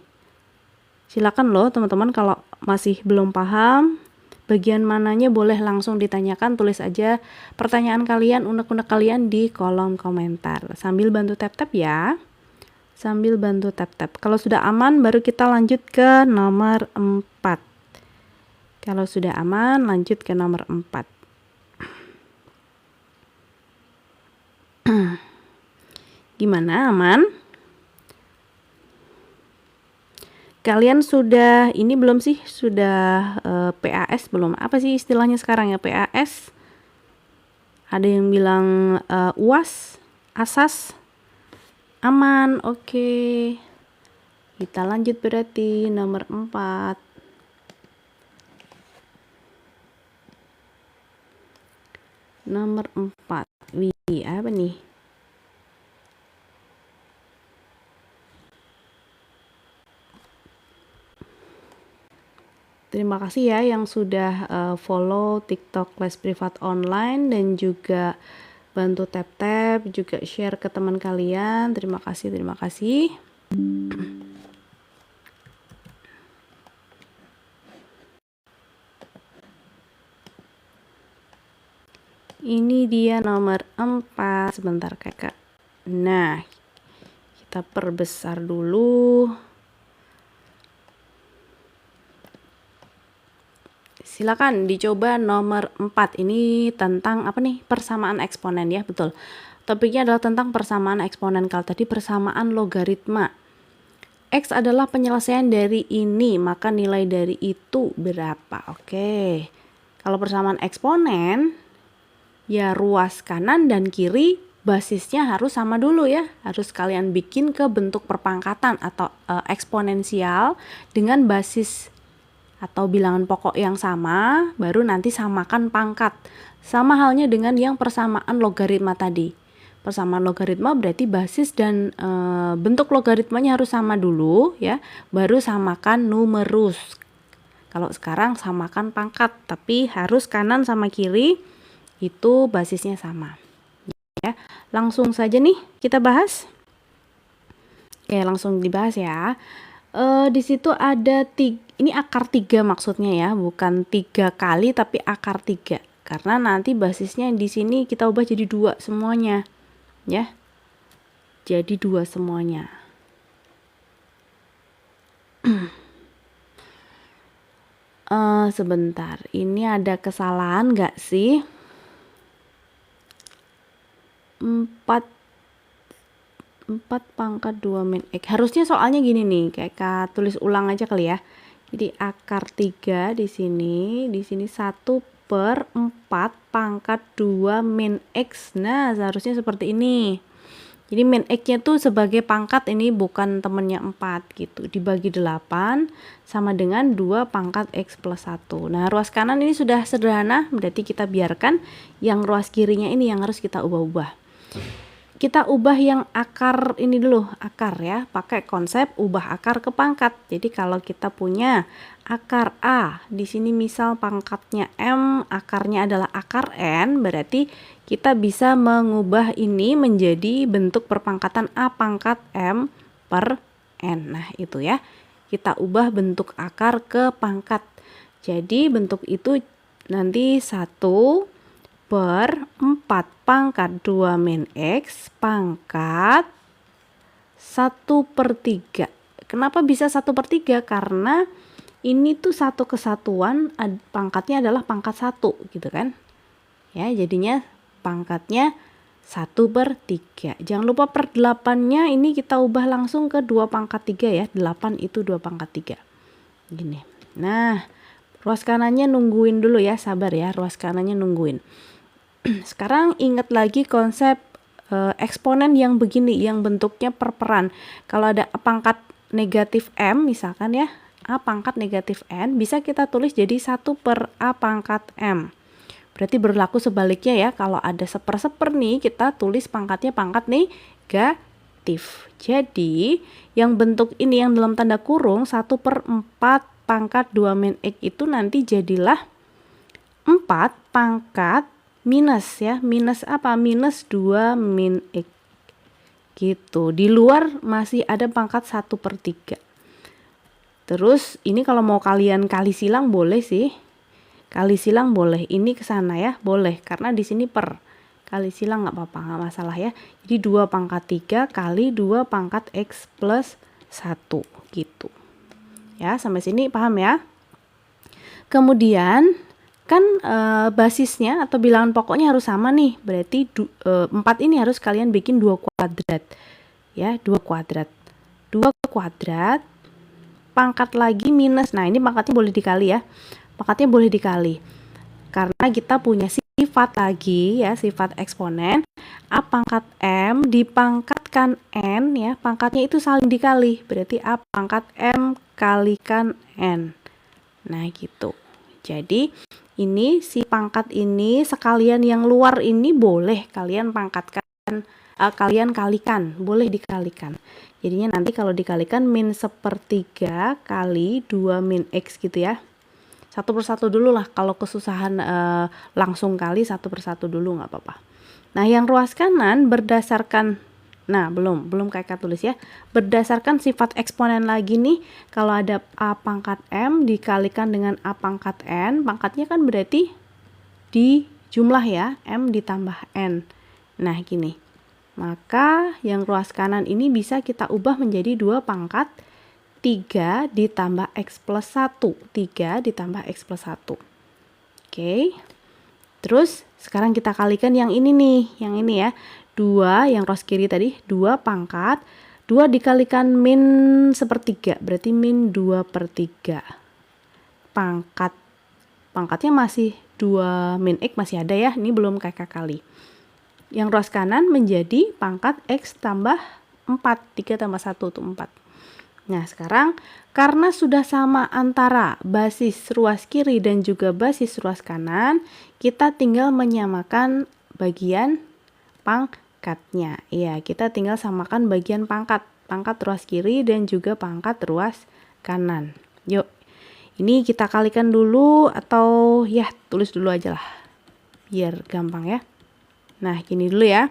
Silakan loh teman-teman, kalau masih belum paham bagian mananya boleh langsung ditanyakan, tulis aja pertanyaan kalian, unek-unek kalian di kolom komentar. Sambil bantu tap-tap ya. Sambil bantu tap-tap. Kalau sudah aman baru kita lanjut ke nomor 4. Kalau sudah aman lanjut ke nomor 4. Gimana, aman? Kalian sudah ini belum sih? Sudah PAS belum? Apa sih istilahnya sekarang ya, PAS? Ada yang bilang UAS, ASAS. Aman, oke. Kita lanjut berarti nomor 4. Nomor 4. Wih, apa nih? Terima kasih ya yang sudah follow TikTok Les Privat Online dan juga bantu tap-tap, juga share ke teman kalian. Terima kasih, terima kasih. Ini dia nomor 4. Sebentar kakak. Nah, kita perbesar dulu. Silakan dicoba nomor 4. Ini tentang apa nih? Persamaan eksponen ya, betul. Topiknya adalah tentang persamaan eksponen. Kalau tadi persamaan logaritma. X adalah penyelesaian dari ini, maka nilai dari itu berapa? Oke. Kalau persamaan eksponen, ya ruas kanan dan kiri basisnya harus sama dulu ya. Harus kalian bikin ke bentuk perpangkatan atau eksponensial dengan basis atau bilangan pokok yang sama, baru nanti samakan pangkat. Sama halnya dengan yang persamaan logaritma tadi. Persamaan logaritma berarti basis dan bentuk logaritmanya harus sama dulu ya, baru samakan numerus. Kalau sekarang samakan pangkat, tapi harus kanan sama kiri itu basisnya sama. Ya, langsung saja nih kita bahas. Oke, langsung dibahas ya. Di situ ada ini akar 3 maksudnya ya, bukan 3 kali tapi akar 3. Karena nanti basisnya di sini kita ubah jadi 2 semuanya. Ya. Jadi 2 semuanya. Sebentar, ini ada kesalahan nggak sih? 4 pangkat 2 min X. Harusnya soalnya gini nih, kayak tulis ulang aja kali ya. Jadi akar 3 di sini 1/4 pangkat 2 min X. Nah, seharusnya seperti ini. Jadi min X-nya tuh sebagai pangkat, ini bukan temennya 4 gitu. Dibagi 8 sama dengan 2 pangkat X plus 1. Nah, ruas kanan ini sudah sederhana, berarti kita biarkan. Yang ruas kirinya ini yang harus kita ubah-ubah. Kita ubah yang akar ini dulu, akar ya, pakai konsep ubah akar ke pangkat. Jadi kalau kita punya akar A, di sini misal pangkatnya M, akarnya adalah akar N, berarti kita bisa mengubah ini menjadi bentuk perpangkatan A pangkat M per N. Nah, itu ya. Kita ubah bentuk akar ke pangkat. Jadi bentuk itu nanti 1/4 pangkat 2 min X pangkat 1/3. Kenapa bisa 1/3? Karena ini tuh satu kesatuan, pangkatnya adalah pangkat 1 gitu kan. Ya, jadinya pangkatnya 1/3. Jangan lupa per 8-nya ini kita ubah langsung ke 2 pangkat 3 ya. 8 itu 2 pangkat 3. Gini. Nah, ruas kanannya nungguin dulu ya, sabar ya, ruas kanannya nungguin. Sekarang ingat lagi konsep eksponen yang begini, yang bentuknya perperan. Kalau ada pangkat negatif M misalkan ya, A pangkat negatif N, bisa kita tulis jadi 1/A pangkat M. Berarti berlaku sebaliknya ya, kalau ada seper-seper nih, kita tulis pangkatnya pangkat negatif. Jadi yang bentuk ini yang dalam tanda kurung 1/4 pangkat 2 min X itu nanti jadilah 4 pangkat minus ya, minus apa? Minus 2 min X gitu. Di luar masih ada pangkat 1/3. Terus ini kalau mau kalian kali silang boleh sih, kali silang boleh, ini ke sana ya boleh, karena di sini per, kali silang nggak apa-apa, nggak masalah ya. Jadi 2 pangkat 3 kali 2 pangkat X plus 1 gitu ya. Sampai sini paham ya. Kemudian kan basisnya atau bilangan pokoknya harus sama nih, berarti 4 ini harus kalian bikin 2 kuadrat ya, 2 kuadrat, 2 kuadrat pangkat lagi minus. Nah, ini pangkatnya boleh dikali ya, pangkatnya boleh dikali karena kita punya sifat lagi ya, sifat eksponen A pangkat M dipangkatkan N ya, pangkatnya itu saling dikali, berarti A pangkat M kalikan N. Nah gitu. Jadi ini si pangkat ini sekalian yang luar ini boleh kalian pangkatkan, kalian kalikan, boleh dikalikan. Jadinya nanti kalau dikalikan min 1/3 kali 2 min X gitu ya. Satu persatu dulu lah, kalau kesusahan langsung kali satu persatu dulu nggak apa-apa. Nah yang ruas kanan berdasarkan, nah belum kakak tulis ya, berdasarkan sifat eksponen lagi nih. Kalau ada A pangkat M dikalikan dengan A pangkat N, pangkatnya kan berarti jumlah ya, M ditambah N. Nah gini, maka yang ruas kanan ini bisa kita ubah menjadi 2 pangkat 3 ditambah X plus 1. 3 ditambah X plus 1. Oke. Terus sekarang kita kalikan yang ini nih, yang ini ya. 2 yang ruas kiri tadi, 2 pangkat 2 dikalikan min sepertiga, berarti min 2/3. Pangkatnya masih 2 min X masih ada ya, ini belum kakak kali. Yang ruas kanan menjadi pangkat X tambah 4, 3 tambah 1 itu 4. Nah sekarang karena sudah sama antara basis ruas kiri dan juga basis ruas kanan, kita tinggal menyamakan bagian pangkatnya. Ya, kita tinggal samakan bagian pangkat ruas kiri dan juga pangkat ruas kanan. Yuk, ini kita kalikan dulu atau ya tulis dulu aja lah, biar gampang ya. Nah, gini dulu ya.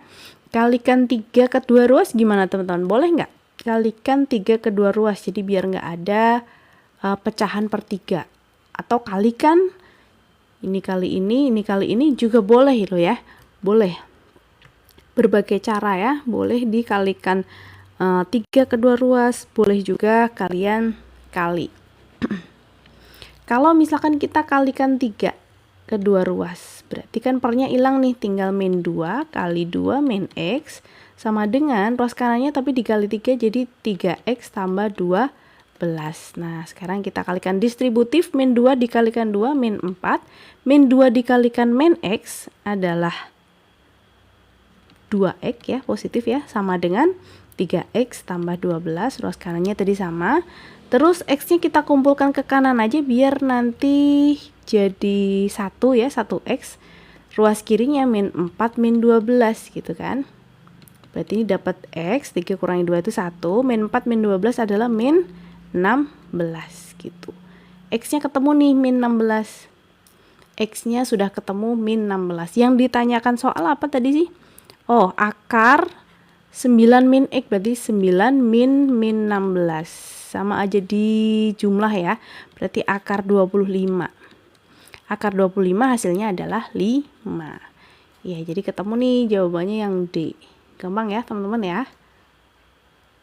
Kalikan 3 kedua ruas gimana teman-teman? Boleh nggak? Kalikan 3 kedua ruas, jadi biar nggak ada pecahan per 3. Atau kalikan ini kali ini juga boleh loh ya. Boleh. Berbagai cara ya, boleh dikalikan 3 kedua ruas, boleh juga kalian kali. Kalau misalkan kita kalikan 3 kedua ruas, berarti kan pernya hilang nih, tinggal min 2 kali 2 min X sama dengan ruas kanannya tapi dikali 3 jadi 3X tambah 12. Nah sekarang kita kalikan distributif, min 2 dikalikan 2 min 4, min 2 dikalikan min X adalah 2X ya, positif ya, sama dengan 3X tambah 12, ruas kanannya tadi sama. Terus X nya kita kumpulkan ke kanan aja biar nanti jadi 1 ya, 1X. Ruas kirinya min 4 min 12 gitu kan. Berarti ini dapat X, 3 kurangi 2 itu 1, min 4 min 12 adalah min 16 gitu. X nya ketemu nih min 16. X nya sudah ketemu min 16. Yang ditanyakan soal apa tadi sih? Oh, akar 9 min X, berarti 9 min 16. Sama aja di jumlah ya, berarti akar 25. Akar 25 hasilnya adalah 5. Ya, jadi ketemu nih jawabannya yang D. Gampang ya teman-teman ya.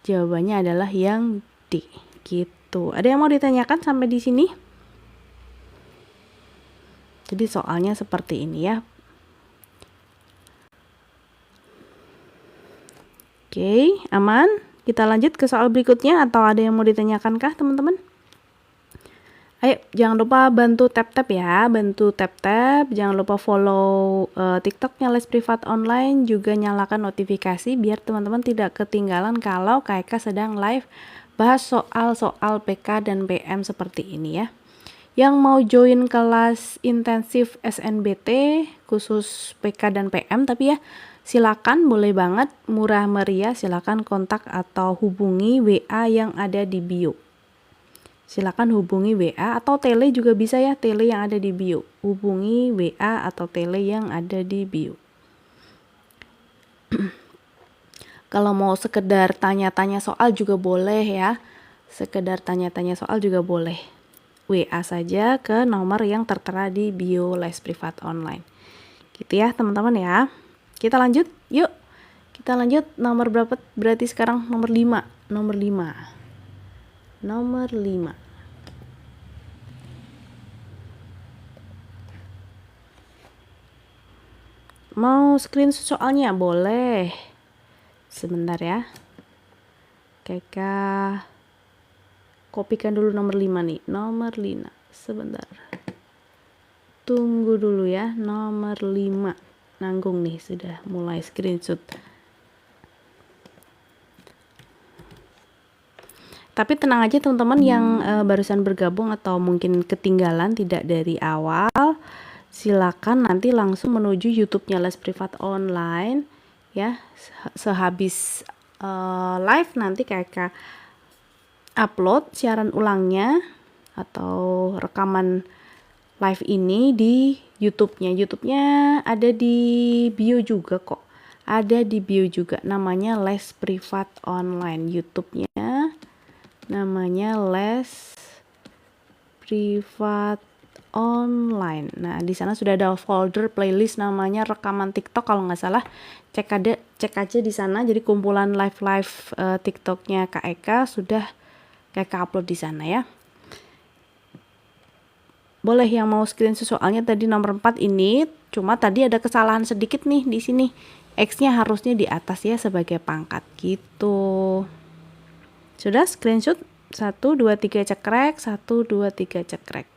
Jawabannya adalah yang D. Gitu. Ada yang mau ditanyakan sampai di sini? Jadi soalnya seperti ini ya. Oke, aman? Kita lanjut ke soal berikutnya atau ada yang mau ditanyakan kah teman-teman? Ayo, jangan lupa bantu tap-tap ya, bantu tap-tap. Jangan lupa follow TikToknya Les Privat Online, juga nyalakan notifikasi biar teman-teman tidak ketinggalan kalau KK sedang live bahas soal-soal PK dan PM seperti ini ya. Yang mau join kelas intensif SNBT khusus PK dan PM tapi ya silakan, boleh banget, murah meriah, silakan kontak atau hubungi WA yang ada di bio. Silakan hubungi WA atau tele juga bisa ya, tele yang ada di bio. Hubungi WA atau tele yang ada di bio. Kalau mau sekedar tanya-tanya soal juga boleh ya. Sekedar tanya-tanya soal juga boleh. WA saja ke nomor yang tertera di bio Les Privat Online. Gitu ya teman-teman ya. Kita lanjut, yuk. Kita lanjut nomor berapa? Berarti sekarang nomor 5. Nomor 5. Nomor 5. Mau screenshot soalnya? Boleh. Sebentar ya. Kakak kopikan dulu nomor 5 nih. Nomor 5. Sebentar. Tunggu dulu ya. Nomor 5. Nanggung nih, sudah mulai screenshot. Tapi tenang aja teman-teman yang barusan bergabung atau mungkin ketinggalan tidak dari awal, silakan nanti langsung menuju YouTube-nya Les Privat Online ya. Sehabis live nanti kakak upload siaran ulangnya atau rekaman live ini di YouTube-nya. YouTube-nya ada di bio juga kok. Ada di bio juga, namanya Les Privat Online. YouTube-nya namanya Les Privat online. Nah, di sana sudah ada folder playlist namanya rekaman TikTok kalau nggak salah. Cek aja di sana. Jadi kumpulan live TikToknya Kak Eka sudah Kak Eka upload di sana ya. Boleh yang mau screenshot, soalnya tadi nomor 4 ini cuma tadi ada kesalahan sedikit nih di sini. X-nya harusnya di atas ya sebagai pangkat gitu. Sudah screenshot? 1 2 3 cekrek, 1 2 3 cekrek.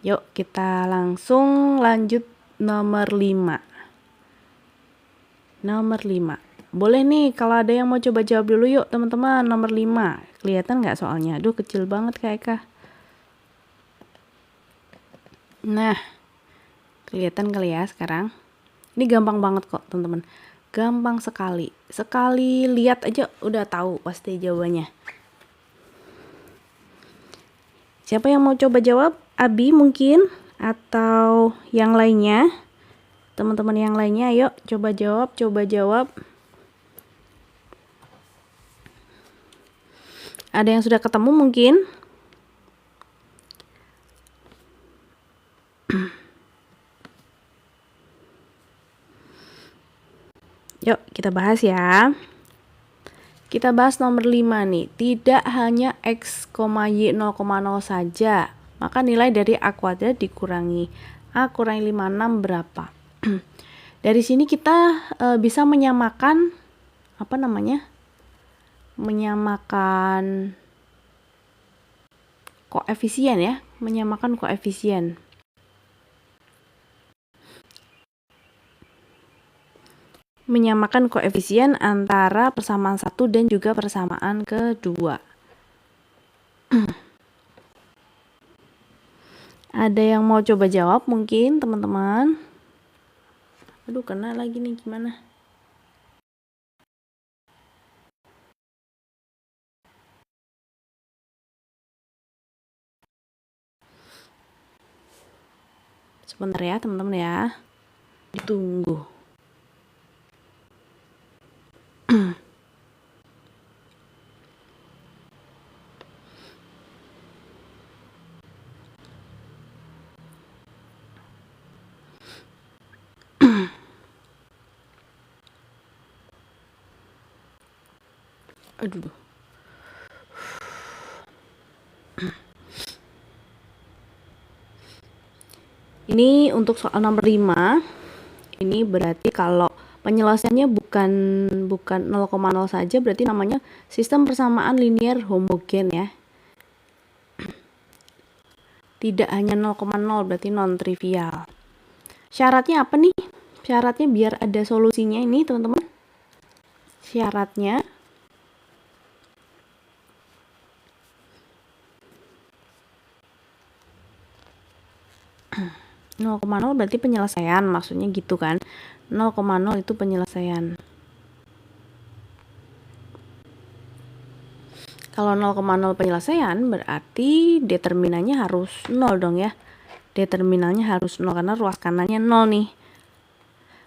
Yuk kita langsung lanjut nomor 5. Nomor 5. Boleh nih kalau ada yang mau coba jawab dulu yuk teman-teman. Nomor 5. Kelihatan nggak soalnya? Aduh kecil banget Kak Eka. Nah, kelihatan kali ya sekarang. Ini gampang banget kok teman-teman. Gampang sekali. Sekali lihat aja udah tahu pasti jawabannya. Siapa yang mau coba jawab? Abi mungkin? Atau yang lainnya? Teman-teman yang lainnya ayo coba jawab, Ada yang sudah ketemu mungkin? Yuk kita bahas ya. Kita bahas nomor 5 nih. Tidak hanya X, Y 0,0 saja. Maka nilai dari A kuadrat dikurangi A kurangi 56 berapa? Dari sini kita bisa menyamakan apa namanya? Menyamakan koefisien ya, menyamakan koefisien. Menyamakan koefisien antara persamaan 1 dan juga persamaan kedua. Ada yang mau coba jawab mungkin teman-teman? Aduh kena lagi nih gimana? Sebentar ya teman-teman ya. Ditunggu. Aduh. Ini untuk soal nomor 5. Ini berarti kalau penyelesaiannya bukan 0,0 saja, berarti namanya sistem persamaan linear homogen ya. Tidak hanya 0,0 berarti non trivial. Syaratnya apa nih? Syaratnya biar ada solusinya ini teman-teman. Syaratnya 0,0 berarti penyelesaian, maksudnya gitu kan. 0,0 itu penyelesaian. Kalau 0,0 penyelesaian berarti determinannya harus 0 dong ya. Determinannya harus 0 karena ruas kanannya 0 nih.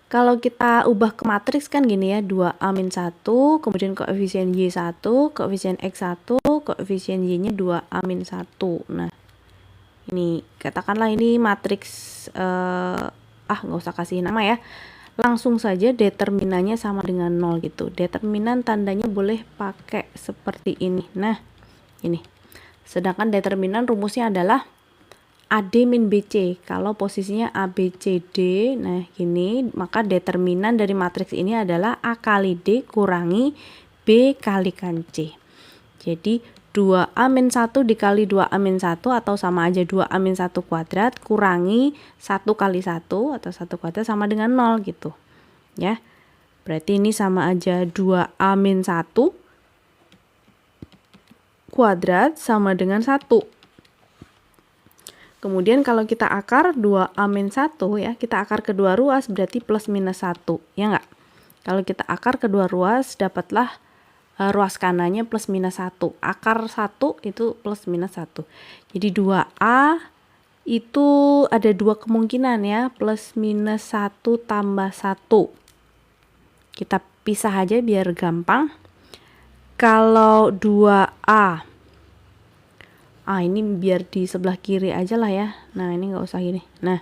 Kalau kita ubah ke matriks kan gini ya, 2A-1, kemudian koefisien Y1, koefisien X1, koefisien Y-nya 2A-1. Nah, ini katakanlah ini matriks nggak usah kasih nama ya, langsung saja determinannya sama dengan 0 gitu. Determinan tandanya boleh pakai seperti ini. Nah ini, sedangkan determinan rumusnya adalah AD min BC. Kalau posisinya ABCD, nah gini, maka determinan dari matriks ini adalah A kali D kurangi B kalikan C. Jadi 2A-1 dikali 2A-1 atau sama aja 2A-1 kuadrat kurangi 1 kali 1 atau 1 kuadrat sama dengan 0 gitu ya. Berarti ini sama aja 2A-1 kuadrat sama dengan 1. Kemudian kalau kita akar 2A-1 ya, kita akar kedua ruas berarti plus minus 1 ya enggak? Kalau kita akar kedua ruas dapatlah ruas kanannya plus minus 1. Akar 1 itu plus minus 1. Jadi 2A itu ada dua kemungkinan ya. Plus minus 1 tambah 1. Kita pisah aja biar gampang. Kalau 2A Ini biar di sebelah kiri aja lah ya. Nah, ini nggak usah gini. Nah,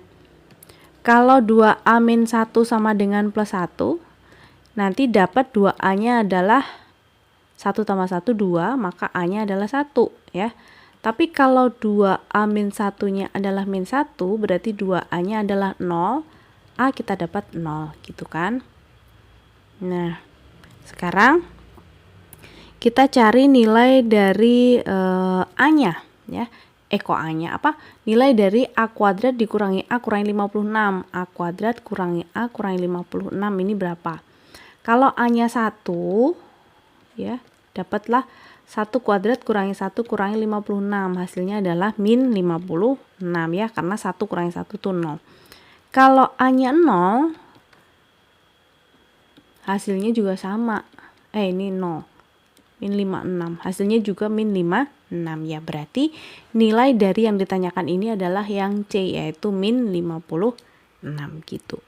kalau 2A-1 sama dengan plus 1, nanti dapat 2A-nya adalah 1 tambah 1, 2, maka A-nya adalah 1 ya. Tapi kalau 2A-1-nya adalah min 1, berarti 2A-nya adalah 0, A kita dapat 0 gitu kan. Nah, sekarang kita cari nilai dari A-nya ya. Kok A-nya apa? Nilai dari A kuadrat dikurangi A kurangi 56. A kuadrat kurangi A kurangi 56 ini berapa? Kalau A-nya 1 ya, dapatlah 1 kuadrat kurangi 1 kurangi 56. Hasilnya adalah min 56 ya, karena 1 kurangi 1 itu 0. Kalau A-nya 0, hasilnya juga sama. Ini 0. Min 56. Hasilnya juga min 56 ya. Berarti nilai dari yang ditanyakan ini adalah yang C, yaitu min 56 gitu.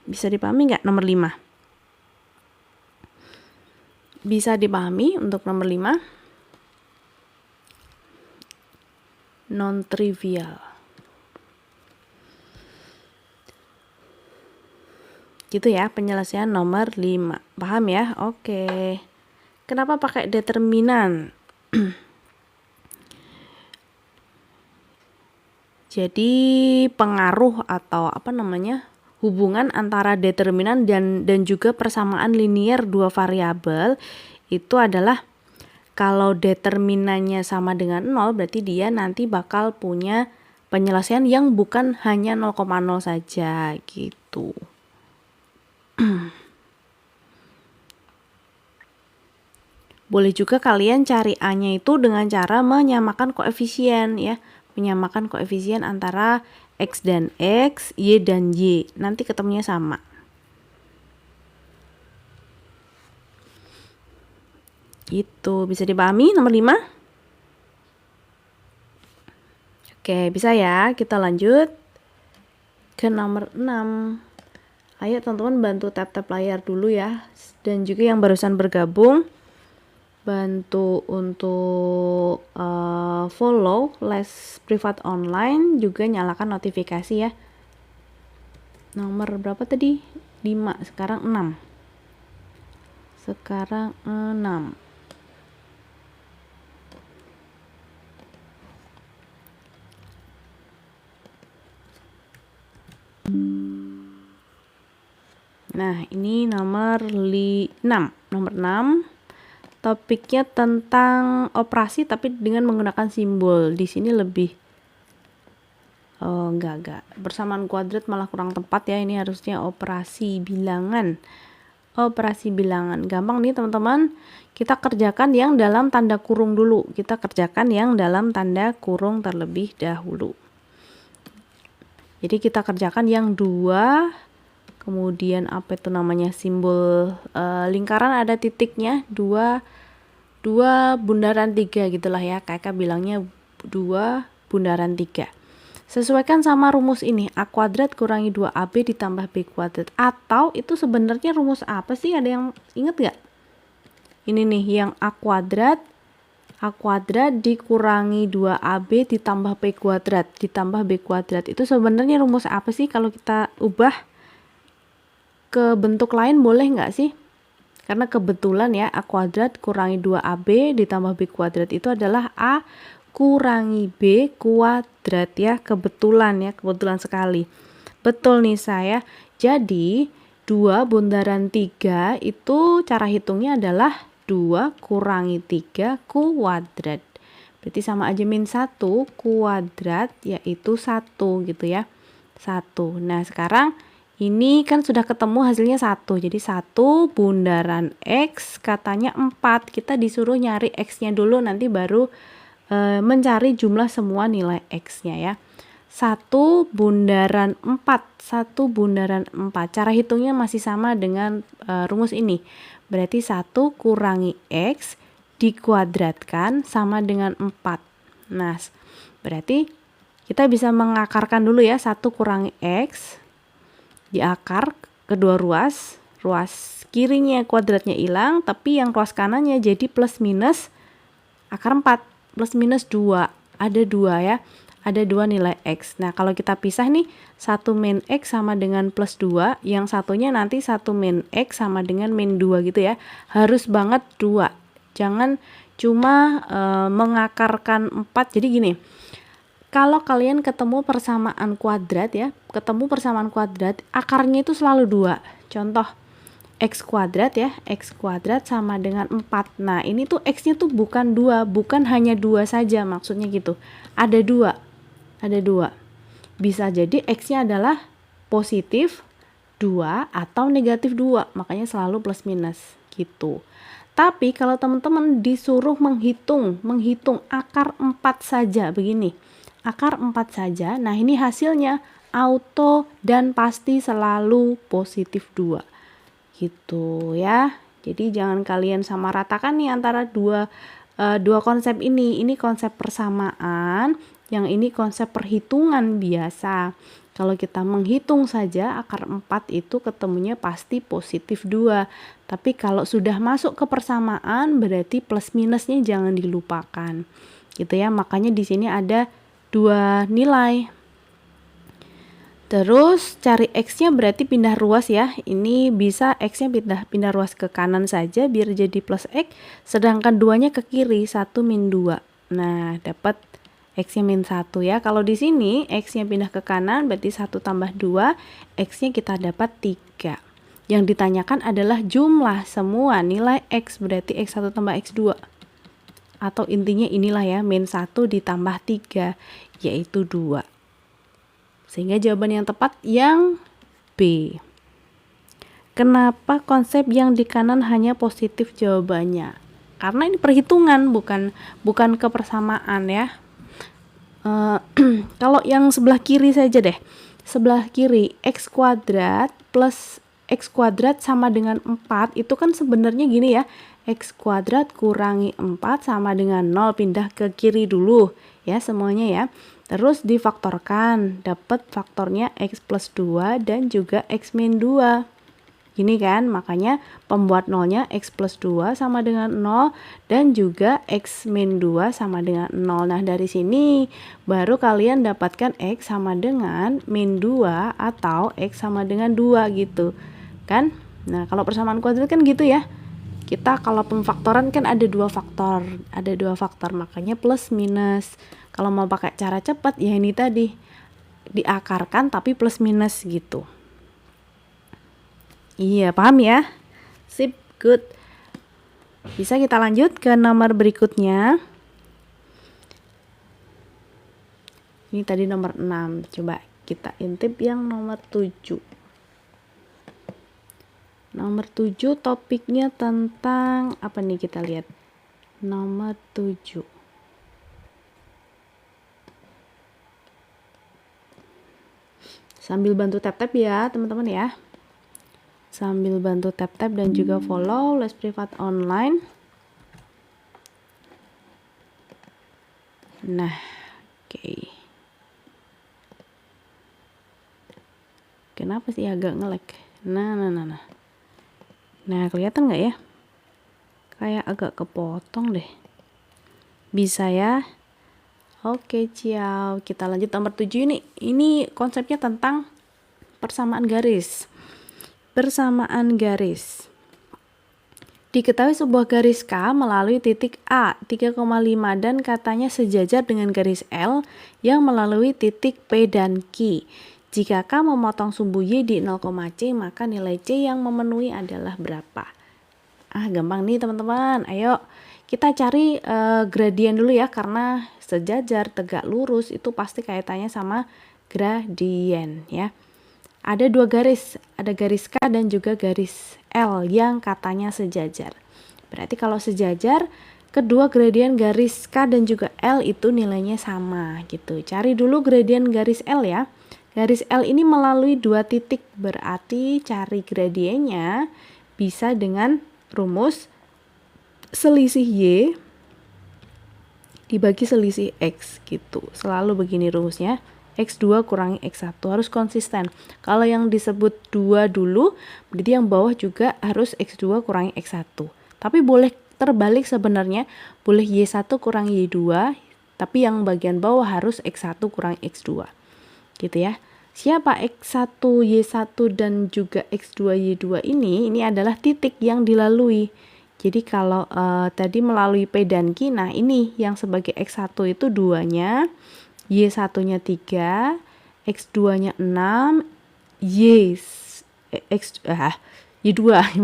Bisa dipahami nggak nomor 5? Bisa dipahami untuk nomor 5? Non trivial. Gitu ya penyelesaian nomor 5. Paham ya? Oke. Kenapa pakai determinan? Jadi pengaruh atau hubungan antara determinan dan juga persamaan linier dua variabel itu adalah kalau determinannya sama dengan 0, berarti dia nanti bakal punya penyelesaian yang bukan hanya 0,0 saja gitu. Boleh juga kalian cari A-nya itu dengan cara menyamakan koefisien ya. Menyamakan koefisien antara X dan X, Y dan Y. Nanti ketemunya sama. Itu bisa dipahami nomor 5? Oke, bisa ya. Kita lanjut ke nomor 6. Ayo teman-teman bantu tap-tap layar dulu ya. Dan juga yang barusan bergabung, bantu untuk follow les privat online, juga nyalakan notifikasi ya. Nomor berapa tadi? 5, sekarang 6. Sekarang 6. Nah, ini nomor 6. Nomor 6. Topiknya tentang operasi tapi dengan menggunakan simbol. Di sini lebih enggak. Persamaan kuadrat malah kurang tepat ya. Ini harusnya operasi bilangan. Operasi bilangan. Gampang nih teman-teman. Kita kerjakan yang dalam tanda kurung dulu. Kita kerjakan yang dalam tanda kurung terlebih dahulu. Jadi kita kerjakan yang 2. Kemudian apa itu namanya, simbol lingkaran ada titiknya, 2 bundaran 3 gitulah ya. Kakak bilangnya 2 bundaran 3. Sesuaikan sama rumus ini, A kuadrat kurangi 2AB ditambah B kuadrat. Atau itu sebenarnya rumus apa sih? Ada yang inget gak? Ini nih yang A kuadrat dikurangi 2AB ditambah B kuadrat. Itu sebenarnya rumus apa sih? Kalau kita ubah ke bentuk lain boleh nggak sih? Karena kebetulan ya A kuadrat kurangi 2AB ditambah B kuadrat itu adalah A kurangi B kuadrat ya. Kebetulan sekali. Betul nih saya. Jadi 2 bundaran 3 itu cara hitungnya adalah 2 kurangi 3 kuadrat. Berarti sama aja min 1 kuadrat yaitu 1 gitu ya. 1. Nah sekarang ini kan sudah ketemu hasilnya 1. Jadi 1 bundaran X katanya 4. Kita disuruh nyari X-nya dulu, nanti baru mencari jumlah semua nilai X-nya ya. 1 bundaran 4. Cara hitungnya masih sama dengan rumus ini. Berarti 1 kurangi X dikuadratkan sama dengan 4. Nah, berarti kita bisa mengakarkan dulu ya. 1 kurangi X diakar kedua ruas kirinya kuadratnya hilang, tapi yang ruas kanannya jadi plus minus akar 4, plus minus 2. ada 2 ya. Ada 2 nilai X. Nah, kalau kita pisah nih, 1 min X sama dengan plus 2, yang satunya nanti 1 min X sama dengan min 2 gitu ya. Harus banget 2. Jangan cuma mengakarkan 4. Jadi gini, kalau kalian ketemu persamaan kuadrat ya, akarnya itu selalu 2. Contoh, X kuadrat ya, X kuadrat sama dengan 4. Nah, ini tuh X-nya tuh bukan 2, bukan hanya 2 saja, maksudnya gitu. Ada 2. Bisa jadi X-nya adalah positif 2 atau negatif 2, makanya selalu plus minus gitu. Tapi kalau teman-teman disuruh menghitung akar 4 saja begini, akar 4 saja, nah ini hasilnya auto dan pasti selalu positif 2 gitu ya. Jadi jangan kalian samaratakan nih antara dua konsep ini konsep persamaan, yang ini konsep perhitungan biasa. Kalau kita menghitung saja akar 4 itu ketemunya pasti positif 2. Tapi kalau sudah masuk ke persamaan berarti plus minusnya jangan dilupakan. Gitu ya. Makanya di sini ada 2 nilai. Terus cari X-nya berarti pindah ruas ya. Ini bisa X-nya pindah ruas ke kanan saja biar jadi plus X. Sedangkan 2-nya ke kiri, 1 min 2. Nah, dapat X-nya min 1 ya. Kalau di sini X-nya pindah ke kanan berarti 1 tambah 2, X-nya kita dapat 3. Yang ditanyakan adalah jumlah semua nilai X, berarti X1 tambah X2. Atau intinya inilah ya, min 1 ditambah 3, yaitu 2. Sehingga jawaban yang tepat yang B. Kenapa konsep yang di kanan hanya positif jawabannya? Karena ini perhitungan, bukan kepersamaan ya. Kalau yang sebelah kiri saja deh. Sebelah kiri X kuadrat plus X kuadrat sama dengan 4, itu kan sebenarnya gini ya. X kuadrat kurangi 4 sama dengan 0, pindah ke kiri dulu ya semuanya ya. Terus difaktorkan, dapat faktornya X plus 2 dan juga X min 2. Gini kan, makanya pembuat nolnya X plus 2 sama dengan 0 dan juga X min 2 sama dengan 0. Nah, dari sini baru kalian dapatkan X sama dengan min 2 atau X sama dengan 2 gitu kan. Nah, kalau persamaan kuadrat kan gitu ya. Kita kalau pemfaktoran kan ada 2 faktor. Makanya plus minus. Kalau mau pakai cara cepat ya ini tadi. Diakarkan tapi plus minus gitu. Iya, paham ya? Sip, good. Bisa kita lanjut ke nomor berikutnya. Ini tadi nomor 6. Coba kita intip yang nomor 7. Nomor 7 topiknya tentang apa nih, kita lihat. Nomor 7. Sambil bantu tap-tap ya, teman-teman ya. Sambil bantu tap-tap dan juga follow les privat online. Nah, oke. Kenapa sih agak nge-lag? Nah, kelihatan nggak ya? Kayak agak kepotong deh. Bisa ya? Oke, ciao. Kita lanjut nomor 7 ini. Ini konsepnya tentang persamaan garis. Persamaan garis. Diketahui sebuah garis K melalui titik A 3,5 dan katanya sejajar dengan garis L yang melalui titik P dan Q. Jika K memotong sumbu Y di 0, C, maka nilai C yang memenuhi adalah berapa? Gampang nih teman-teman. Ayo kita cari gradien dulu ya, karena sejajar, tegak lurus itu pasti kaitannya sama gradien ya. Ada 2 garis, ada garis K dan juga garis L yang katanya sejajar. Berarti kalau sejajar, kedua gradien garis K dan juga L itu nilainya sama gitu. Cari dulu gradien garis L ya. Garis L ini melalui 2 titik, berarti cari gradiennya bisa dengan rumus selisih Y dibagi selisih X gitu. Selalu begini rumusnya. X2 kurangi X1, harus konsisten. Kalau yang disebut 2 dulu, berarti yang bawah juga harus X2 kurangi X1. Tapi boleh terbalik sebenarnya, boleh Y1 kurangi Y2, Tapi yang bagian bawah harus X1 kurang X2. Gitu ya. Siapa X1, Y1 dan juga X2, Y2 ini adalah titik yang dilalui. Jadi kalau tadi melalui P dan Q, nah ini yang sebagai X1 itu 2-nya, Y1-nya 3, X2-nya 6, Y2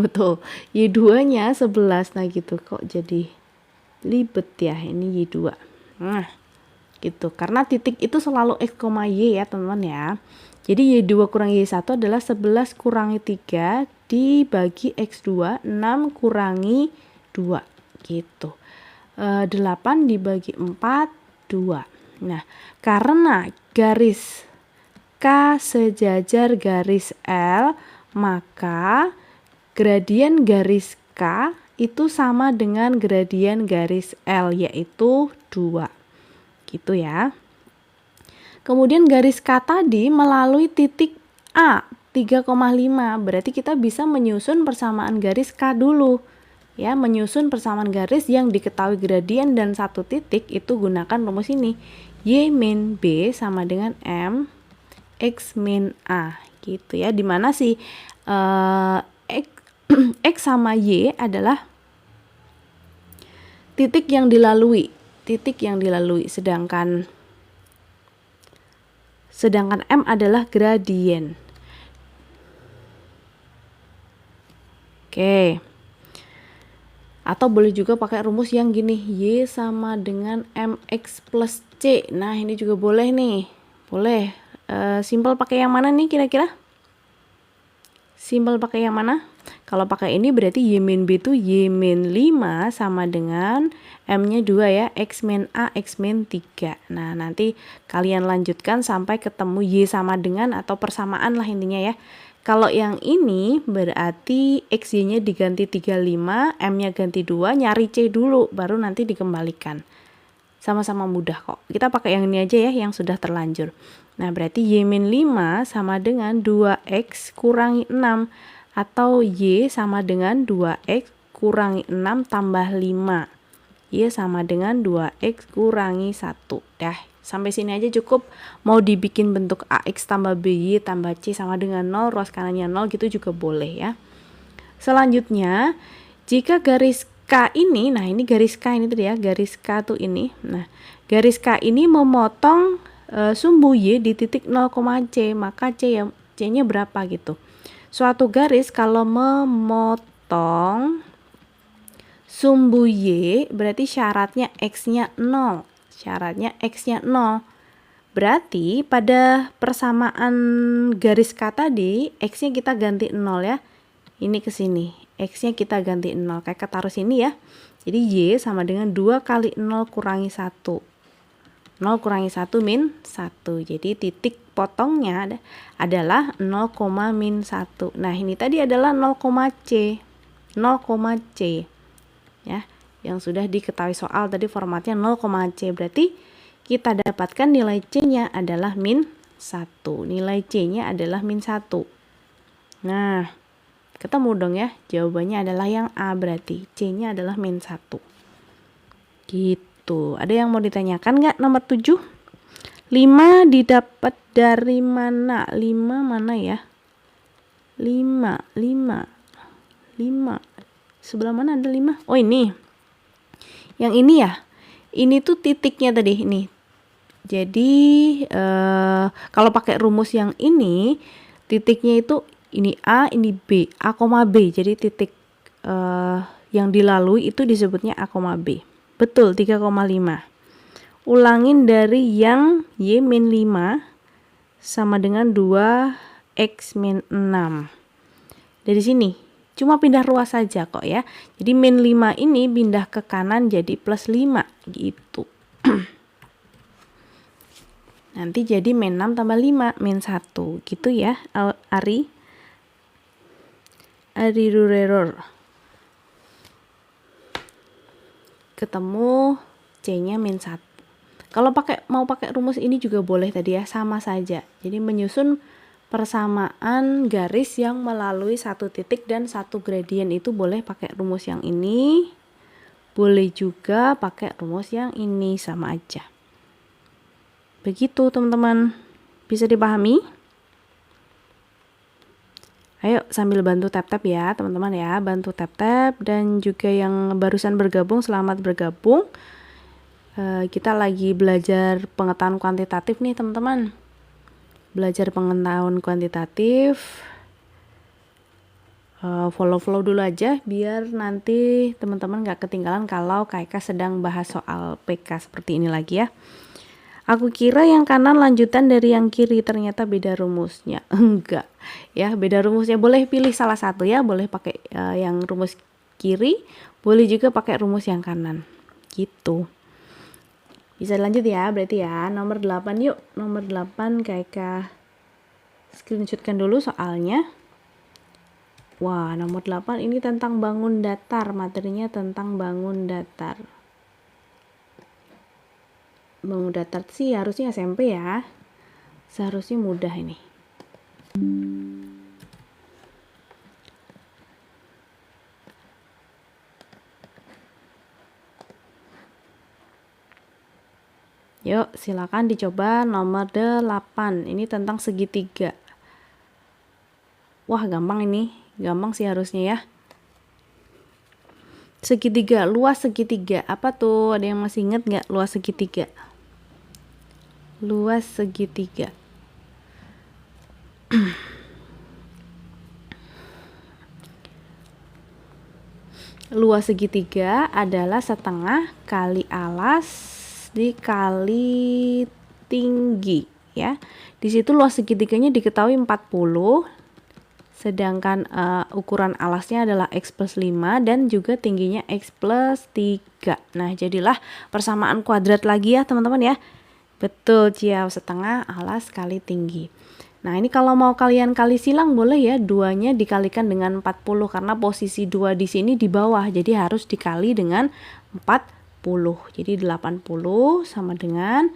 betul. Y2-nya 11. Nah gitu, kok jadi libet ya ini Y2. Nah, gitu. Karena titik itu selalu X, Y ya, teman-teman ya. Jadi Y2 kurang Y1 adalah 11 kurangi 3 dibagi X2, 6 kurangi 2 gitu. 8 dibagi 4, 2. Nah, karena garis K sejajar garis L, maka gradien garis K itu sama dengan gradien garis L, yaitu 2. Gitu ya. Kemudian garis K tadi melalui titik A 3,5. Berarti kita bisa menyusun persamaan garis K dulu. Ya, menyusun persamaan garis yang diketahui gradien dan satu titik itu gunakan rumus ini. Y min B sama dengan M X min A gitu ya. Dimana sih X sama Y adalah titik yang dilalui, sedangkan M adalah gradien. Oke. Atau boleh juga pakai rumus yang gini, Y sama dengan MX plus C. Nah, ini juga boleh nih. Boleh. Simpel pakai yang mana nih kira-kira? Simpel pakai yang mana? Kalau pakai ini berarti Y min B itu Y min 5 sama dengan M-nya 2 ya, X min A, X min 3. Nah, nanti kalian lanjutkan sampai ketemu Y sama dengan atau persamaan lah intinya ya. Kalau yang ini berarti XY-nya diganti 35, M-nya ganti 2, nyari C dulu, baru nanti dikembalikan. Sama-sama mudah kok. Kita pakai yang ini aja ya, yang sudah terlanjur. Nah, berarti Y min 5 sama dengan 2X kurangi 6. Atau Y sama dengan 2X kurangi 6 tambah 5. Y sama dengan 2X kurangi 1. Dah. Sampai sini aja cukup. Mau dibikin bentuk AX tambah BY tambah C sama dengan 0, ruas kanannya 0 gitu juga boleh ya. Selanjutnya, jika garis K ini, nah ini garis K ini tadi ya, garis K tuh ini. Nah, garis K ini memotong sumbu Y di titik 0, C, maka C-nya berapa gitu. Suatu garis kalau memotong sumbu Y berarti syaratnya X-nya 0. Syaratnya X-nya 0. Berarti pada persamaan garis K tadi, X-nya kita ganti 0 ya. Ini ke sini. X-nya kita ganti 0. Kayak taruh sini ya. Jadi Y sama dengan 2 kali 0 kurangi 1. 0 kurangi 1 min 1. Jadi titik potongnya adalah 0, min 1. Nah, ini tadi adalah 0, C. 0, C. Ya. Yang sudah diketahui soal tadi formatnya 0, C. Berarti kita dapatkan nilai C-nya adalah min 1. Nilai C-nya adalah min 1. Nah, ketemu dong ya. Jawabannya adalah yang A berarti. C-nya adalah min 1. Gitu. Ada yang mau ditanyakan nggak nomor 7? 5 didapat dari mana? 5 mana ya? 5. Sebelah mana ada 5? Oh, ini. Yang ini ya, ini tuh titiknya tadi ini. Jadi kalau pakai rumus yang ini, titiknya itu ini A, ini B, A, B. Jadi titik yang dilalui itu disebutnya A, B. Betul, 3,5. Ulangin dari yang Y min 5 sama dengan 2X min 6. Dari sini. Cuma pindah ruas saja kok ya. Jadi min 5 ini pindah ke kanan jadi plus 5 gitu. Nanti jadi min 6 tambah 5, min 1 gitu ya. Ari Rureror. Ketemu C-nya min 1. Kalau mau pakai rumus ini juga boleh tadi ya, sama saja. Jadi menyusun persamaan garis yang melalui satu titik dan satu gradien itu boleh pakai rumus yang ini, boleh juga pakai rumus yang ini, sama aja. Begitu teman-teman. Bisa dipahami? Ayo sambil bantu tap-tap ya teman-teman ya. Bantu tap-tap, dan juga yang barusan bergabung, selamat bergabung. Kita lagi belajar pengetahuan kuantitatif nih teman-teman. Belajar pengetahuan kuantitatif. Follow dulu aja biar nanti teman-teman gak ketinggalan kalau KK sedang bahas soal PK seperti ini lagi ya. Aku kira yang kanan lanjutan dari yang kiri, ternyata beda rumusnya. Enggak ya, beda rumusnya. Boleh pilih salah satu ya, boleh pakai yang rumus kiri, boleh juga pakai rumus yang kanan gitu. Bisa lanjut ya berarti ya. Nomor 8 yuk. Nomor 8 KK screenshotkan dulu soalnya. Wah, nomor 8 ini tentang bangun datar, materinya tentang bangun datar. Bangun datar sih harusnya SMP ya. Seharusnya mudah ini. Yuk, silakan dicoba nomor 8. Ini tentang segitiga. Wah, gampang ini. Gampang sih harusnya ya. Segitiga, luas segitiga. Apa tuh? Ada yang masih inget nggak luas segitiga? Luas segitiga. Luas segitiga adalah setengah kali alas dikali tinggi ya. Di situ luas segitiganya diketahui 40. Sedangkan ukuran alasnya adalah X plus 5 dan juga tingginya X plus 3. Nah, jadilah persamaan kuadrat lagi ya teman-teman ya. Betul, Ciao, setengah alas kali tinggi. Nah, ini kalau mau kalian kali silang boleh ya, 2-nya dikalikan dengan 40 karena posisi 2 di sini di bawah. Jadi harus dikali dengan 40. Jadi 80 sama dengan,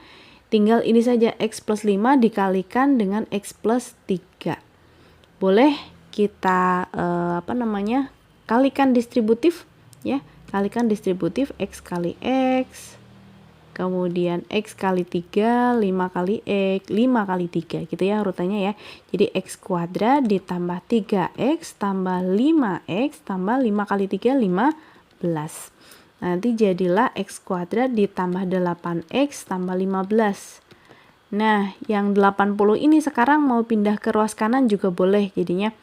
tinggal ini saja, X plus 5 dikalikan dengan X plus 3. Boleh kita kalikan distributif ya, kalikan distributif X kali X, kemudian X kali 3, 5 kali X, 5 kali 3 gitu ya urutannya ya. Jadi X kuadrat ditambah 3X tambah 5X tambah 5 kali 3, 15. Nanti jadilah X kuadrat ditambah 8X tambah 15. Nah, yang 80 ini sekarang mau pindah ke ruas kanan juga boleh. Jadinya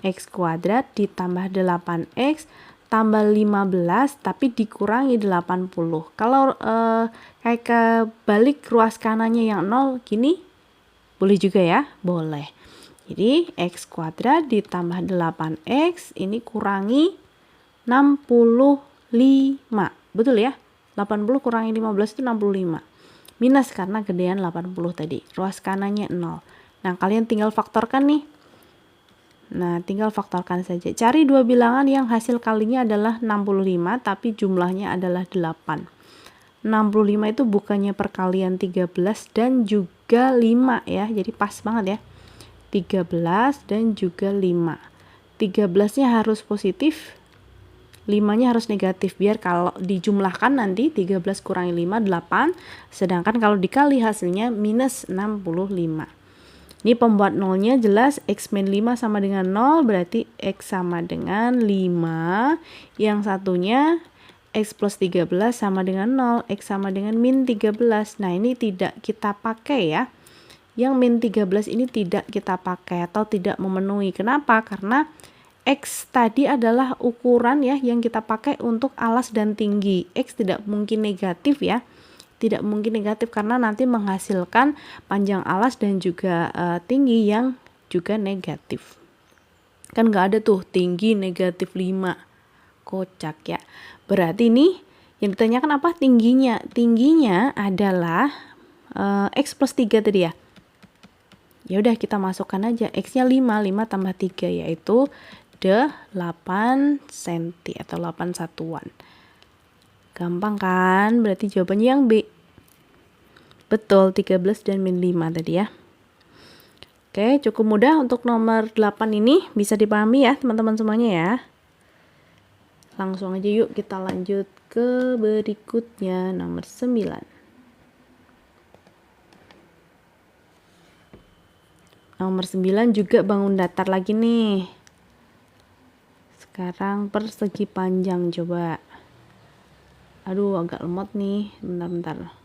X kuadrat ditambah 8X tambah 15 tapi dikurangi 80. Kalau kayak ke balik ruas kanannya yang 0 gini, boleh juga ya? Boleh. Jadi X kuadrat ditambah 8X ini kurangi 65. Betul ya? 80 kurangi 15 itu 65. Minus karena gedean 80 tadi. Ruas kanannya 0. Nah, kalian tinggal faktorkan nih. Nah, tinggal faktorkan saja. Cari dua bilangan yang hasil kalinya adalah 65 tapi jumlahnya adalah 8. 65 itu bukannya perkalian 13 dan juga 5 ya. Jadi pas banget ya. 13 dan juga 5. 13-nya harus positif. 5-nya harus negatif biar kalau dijumlahkan nanti 13 kurangi 5 8, sedangkan kalau dikali hasilnya minus 65. Ini pembuat nolnya jelas X min 5 sama dengan 0 berarti X sama dengan 5. Yang satunya X plus 13 sama dengan 0, X sama dengan min 13. Nah, ini tidak kita pakai ya. Yang min 13 ini tidak kita pakai atau tidak memenuhi. Kenapa? Karena X tadi adalah ukuran ya yang kita pakai untuk alas dan tinggi. X tidak mungkin negatif ya. Tidak mungkin negatif karena nanti menghasilkan panjang alas dan juga tinggi yang juga negatif. Kan nggak ada tuh tinggi negatif 5. Kocak ya. Berarti ini yang ditanyakan apa? Tingginya. Tingginya adalah X plus 3 tadi ya. Ya udah kita masukkan aja. X-nya 5 tambah 3 yaitu 8 cm atau 8 satuan. Gampang kan? Berarti jawabannya yang B. Betul, 13 dan min 5 tadi ya. Oke, cukup mudah untuk nomor 8 ini. Bisa dipahami ya teman-teman semuanya ya. Langsung aja yuk kita lanjut ke berikutnya, nomor 9. Nomor 9 juga bangun datar lagi nih. Sekarang persegi panjang coba. Aduh, agak lemot nih. Bentar-bentar.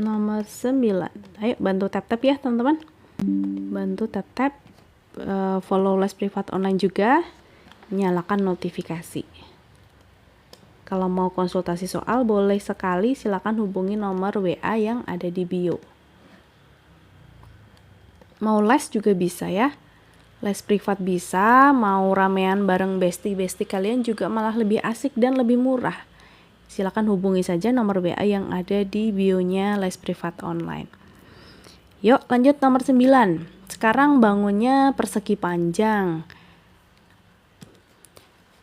Nomor 9. Ayo bantu tap-tap ya, teman-teman. Bantu tap-tap, follow les privat online juga. Nyalakan notifikasi. Kalau mau konsultasi soal, boleh sekali silakan hubungi nomor WA yang ada di bio. Mau les juga bisa ya. Les privat bisa, mau ramean bareng bestie-bestie kalian juga malah lebih asik dan lebih murah. Silakan hubungi saja nomor WA yang ada di bio-nya les privat online. Yuk lanjut nomor 9. Sekarang bangunnya persegi panjang.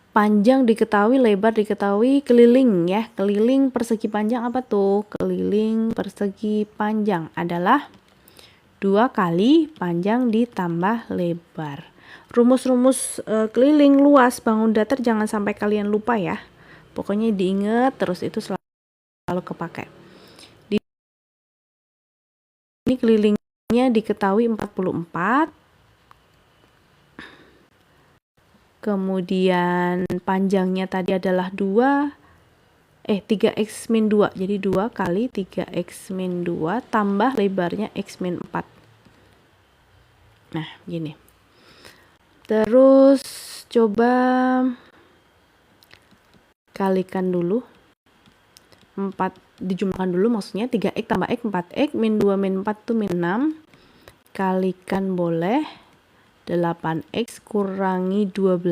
Panjang diketahui, lebar diketahui, keliling ya. Keliling persegi panjang apa tuh? Keliling persegi panjang adalah 2 kali panjang ditambah lebar. Rumus-rumus keliling luas bangun datar jangan sampai kalian lupa ya. Pokoknya diingat terus, itu selalu kepake. Ini kelilingnya diketahui 44. Kemudian panjangnya tadi adalah 3x min 2. Jadi 2 kali 3x min 2 tambah lebarnya x min 4. Nah, gini. Terus coba kalikan dulu. 4 dijumlahkan dulu, maksudnya 3x tambah x 4x min 2 min 4 itu min 6. Kalikan boleh. 8x kurangi 12,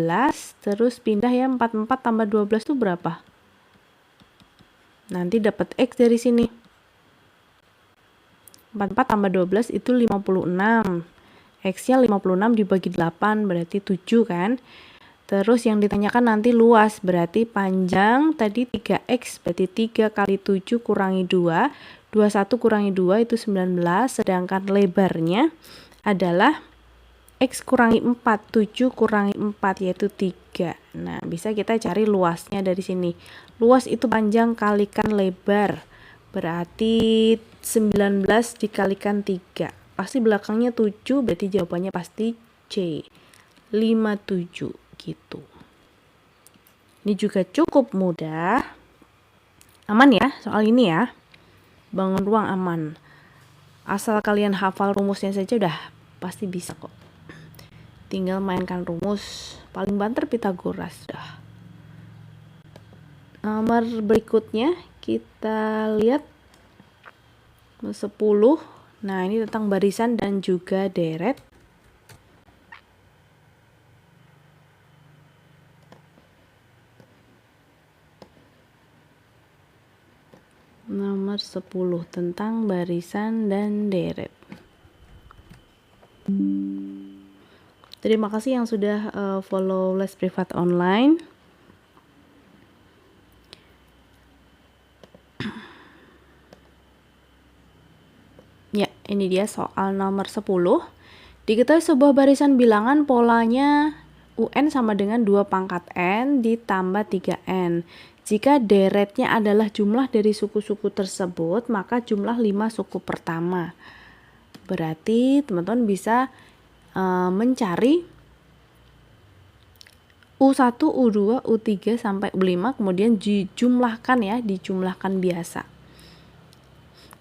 terus pindah ya, 44 tambah 12 itu berapa? Nanti dapat x dari sini. 44 tambah 12 itu 56. X-nya 56 dibagi 8 berarti 7 kan? Terus yang ditanyakan nanti luas, berarti panjang tadi 3x, berarti 3 kali 7 kurangi 2. 21 kurangi 2 itu 19, sedangkan lebarnya adalah X kurangi 4, 7 kurangi 4 yaitu 3. Nah, bisa kita cari luasnya dari sini. Luas itu panjang kalikan lebar. Berarti 19 dikalikan 3. Pasti belakangnya 7, berarti jawabannya pasti C. 57 gitu. Ini juga cukup mudah. Aman ya soal ini ya. Bangun ruang aman. Asal kalian hafal rumusnya saja udah pasti bisa kok. Tinggal mainkan rumus, paling banter Pitagoras dah. Nomor berikutnya kita lihat 10. Nah, ini tentang barisan dan juga deret. Nomor 10 tentang barisan dan deret. Terima kasih yang sudah follow les privat online. Ya, ini dia soal nomor 10. Diketahui sebuah barisan bilangan polanya UN sama dengan 2 pangkat N ditambah 3N. Jika deretnya adalah jumlah dari suku-suku tersebut, maka jumlah 5 suku pertama. Berarti teman-teman bisa mencari U1, U2, U3 sampai U5, kemudian dijumlahkan ya, dijumlahkan biasa.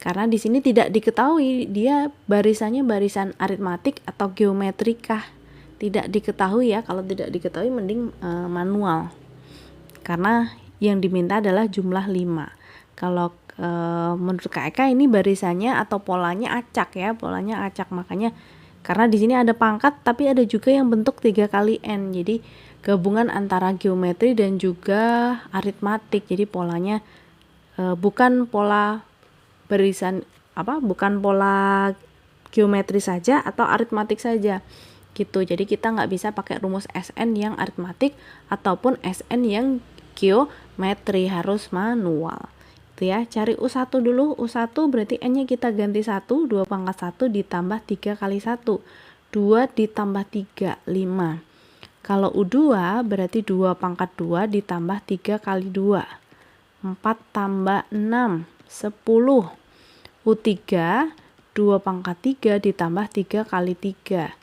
Karena di sini tidak diketahui dia barisannya barisan aritmatik atau geometrikah. Tidak diketahui ya, kalau tidak diketahui mending manual. Karena yang diminta adalah jumlah 5. Kalau menurut Kak Eka ini barisannya atau polanya acak ya, polanya acak, makanya karena di sini ada pangkat tapi ada juga yang bentuk 3 kali N. Jadi gabungan antara geometri dan juga aritmatik. Jadi polanya bukan pola barisan bukan pola geometri saja atau aritmatik saja. Gitu. Jadi kita nggak bisa pakai rumus SN yang aritmatik ataupun SN yang geometri, harus manual. Ya, cari U1 dulu. U1 berarti N-nya kita ganti 1, 2 pangkat 1 ditambah 3 kali 1. 2 ditambah 3, 5. Kalau U2 berarti 2 pangkat 2 ditambah 3 kali 2. 4 tambah 6, 10. U3, 2 pangkat 3 ditambah 3 kali 3.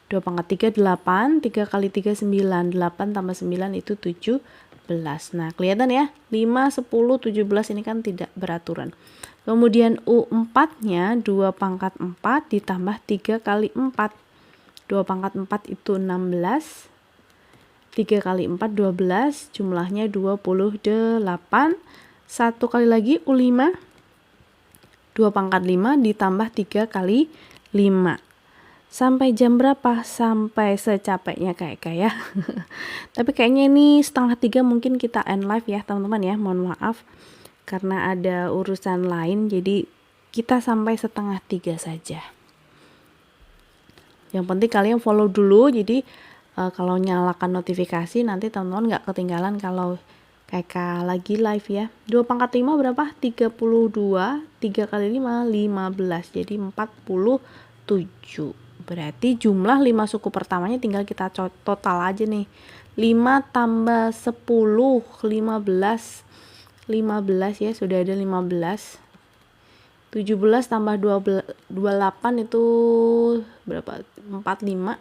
2 pangkat 3, 8. 3 kali 3, 9. 8 tambah 9 itu 17. Nah, kelihatan ya, 5, 10, 17 ini kan tidak beraturan. Kemudian U4-nya 2 pangkat 4 ditambah 3 kali 4. 2 pangkat 4 itu 16. 3 kali 4, 12. Jumlahnya 28. 1 kali lagi U5. 2 pangkat 5 ditambah 3 kali 5. Sampai jam berapa? Sampai secapeknya kayak. Tapi kayaknya ini 2:30 mungkin kita end live ya teman-teman ya. Mohon maaf karena ada urusan lain, jadi kita sampai 2:30 saja. Yang penting kalian follow dulu, jadi kalau nyalakan notifikasi nanti teman-teman nggak ketinggalan kalau kakak lagi live ya. 2 pangkat 5 berapa? 32. 3 kali 5, 15. Jadi 47. Berarti jumlah 5 suku pertamanya tinggal kita total aja nih. 5 tambah 10, 15. 15 ya, sudah ada 15. 17 tambah 28 itu berapa? 45.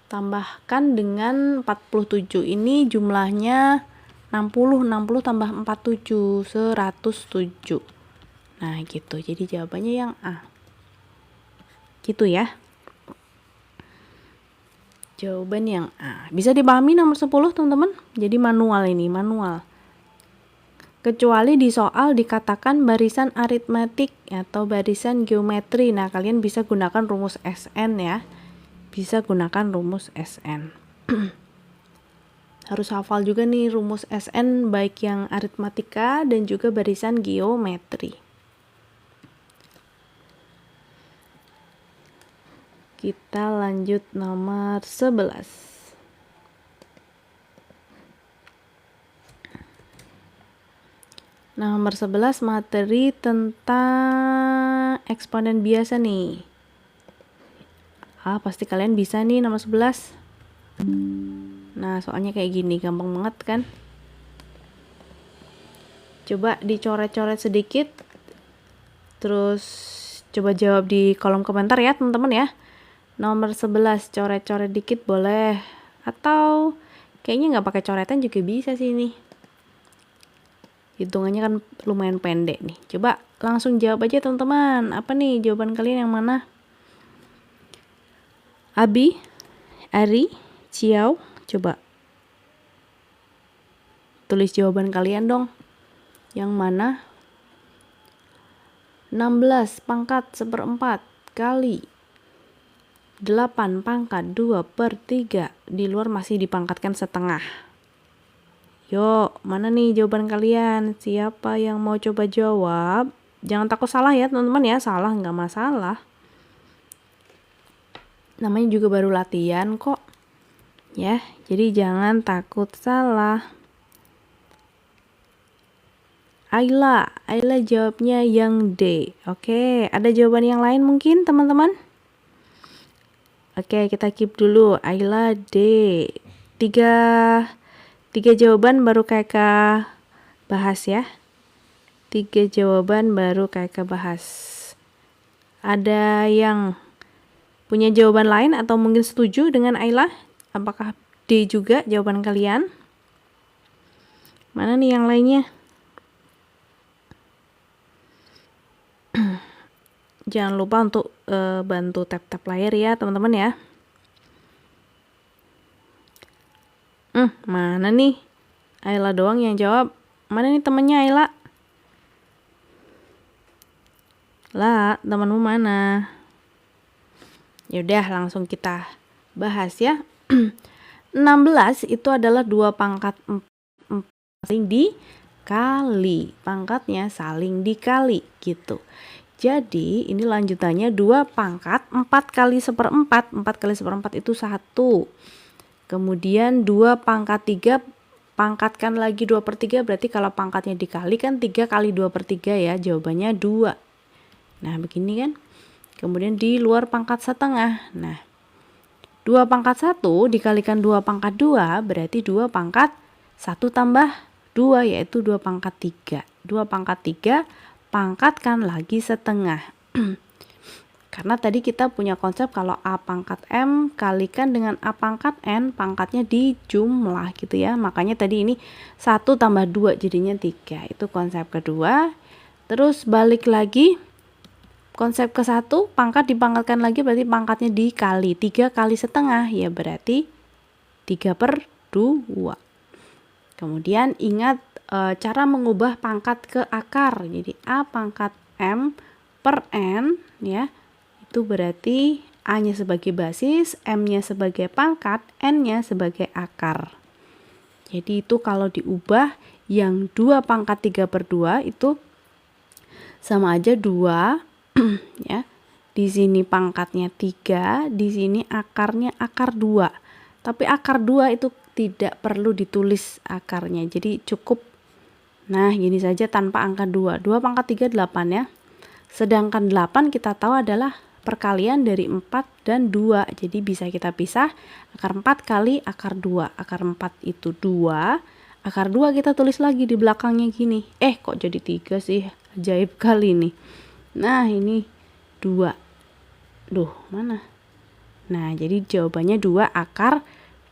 Tambahkan dengan 47, ini jumlahnya 60. 60 tambah 47, 107. Nah gitu, jadi jawabannya yang A gitu ya. Jawaban yang A. Bisa dipahami nomor 10 teman-teman. Jadi manual ini, manual. Kecuali di soal dikatakan barisan aritmetik atau barisan geometri. Nah kalian bisa gunakan rumus SN ya. Bisa gunakan rumus SN. Harus hafal juga nih rumus SN baik yang aritmatika dan juga barisan geometri. Kita lanjut nomor 11. Nomor 11 materi tentang eksponen biasa nih. Pasti kalian bisa nih nomor 11. Nah, soalnya kayak gini, gampang banget kan? Coba dicoret-coret sedikit. Terus coba jawab di kolom komentar ya, teman-teman ya. Nomor 11 coret-coret dikit boleh. Atau kayaknya nggak pakai coretan juga bisa sih ini. Hitungannya kan lumayan pendek nih. Coba langsung jawab aja teman-teman. Apa nih jawaban kalian yang mana? Abi, Ari, Ciao, coba tulis jawaban kalian dong. Yang mana? 16 pangkat 1/4 kali 8 pangkat 2/3. Di luar masih dipangkatkan setengah. Yuk, mana nih jawaban kalian? Siapa yang mau coba jawab? Jangan takut salah ya teman-teman ya. Salah nggak masalah. Namanya juga baru latihan kok. Ya, jadi jangan takut salah. Ayla jawabnya yang D. Oke, ada jawaban yang lain mungkin teman-teman? Oke, kita keep dulu. Ayla D. Tiga jawaban baru kakak bahas ya. 3 jawaban baru kakak bahas. Ada yang punya jawaban lain atau mungkin setuju dengan Ayla? Apakah D juga jawaban kalian? Mana nih yang lainnya? Jangan lupa untuk bantu tap-tap layar ya teman-teman ya. Mana nih? Ayla doang yang jawab. Mana nih temennya Ayla? Lah, temanmu mana? Yaudah langsung kita bahas ya. 16 itu adalah 2 pangkat 4 saling dikali. Pangkatnya saling dikali gitu. Jadi ini lanjutannya 2 pangkat 4 kali 1/4. 4 kali 1/4 itu 1. Kemudian 2 pangkat 3 pangkatkan lagi 2/3. Berarti kalau pangkatnya dikali kan 3 kali 2/3 ya. Jawabannya 2. Nah begini kan. Kemudian di luar pangkat setengah. Nah 2 pangkat 1 dikalikan 2 pangkat 2 berarti 2 pangkat 1 tambah 2 yaitu 2 pangkat 3. 2 pangkat 3 pangkatkan lagi setengah. Karena tadi kita punya konsep kalau A pangkat M kalikan dengan A pangkat N, pangkatnya dijumlah gitu ya. Makanya tadi ini 1 tambah 2 jadinya 3. Itu konsep kedua. Terus balik lagi. Konsep ke 1, pangkat dipangkatkan lagi berarti pangkatnya dikali. 3 kali setengah ya berarti 3/2. Kemudian ingat cara mengubah pangkat ke akar. Jadi A pangkat M per N ya. Itu berarti A-nya sebagai basis, M-nya sebagai pangkat, N-nya sebagai akar. Jadi itu kalau diubah yang 2 pangkat 3/2 itu sama aja 2 ya. Di sini pangkatnya 3, di sini akarnya akar 2. Tapi akar 2 itu tidak perlu ditulis akarnya. Jadi cukup nah gini saja tanpa angka 2. 2 pangkat 3 8 ya. Sedangkan 8 kita tahu adalah perkalian dari 4 dan 2. Jadi bisa kita pisah akar 4 kali akar 2. Akar 4 itu 2. Akar 2 kita tulis lagi di belakangnya gini. Kok jadi 3 sih? Ajaib kali nih. Nah ini 2. Duh mana? Nah jadi jawabannya 2 akar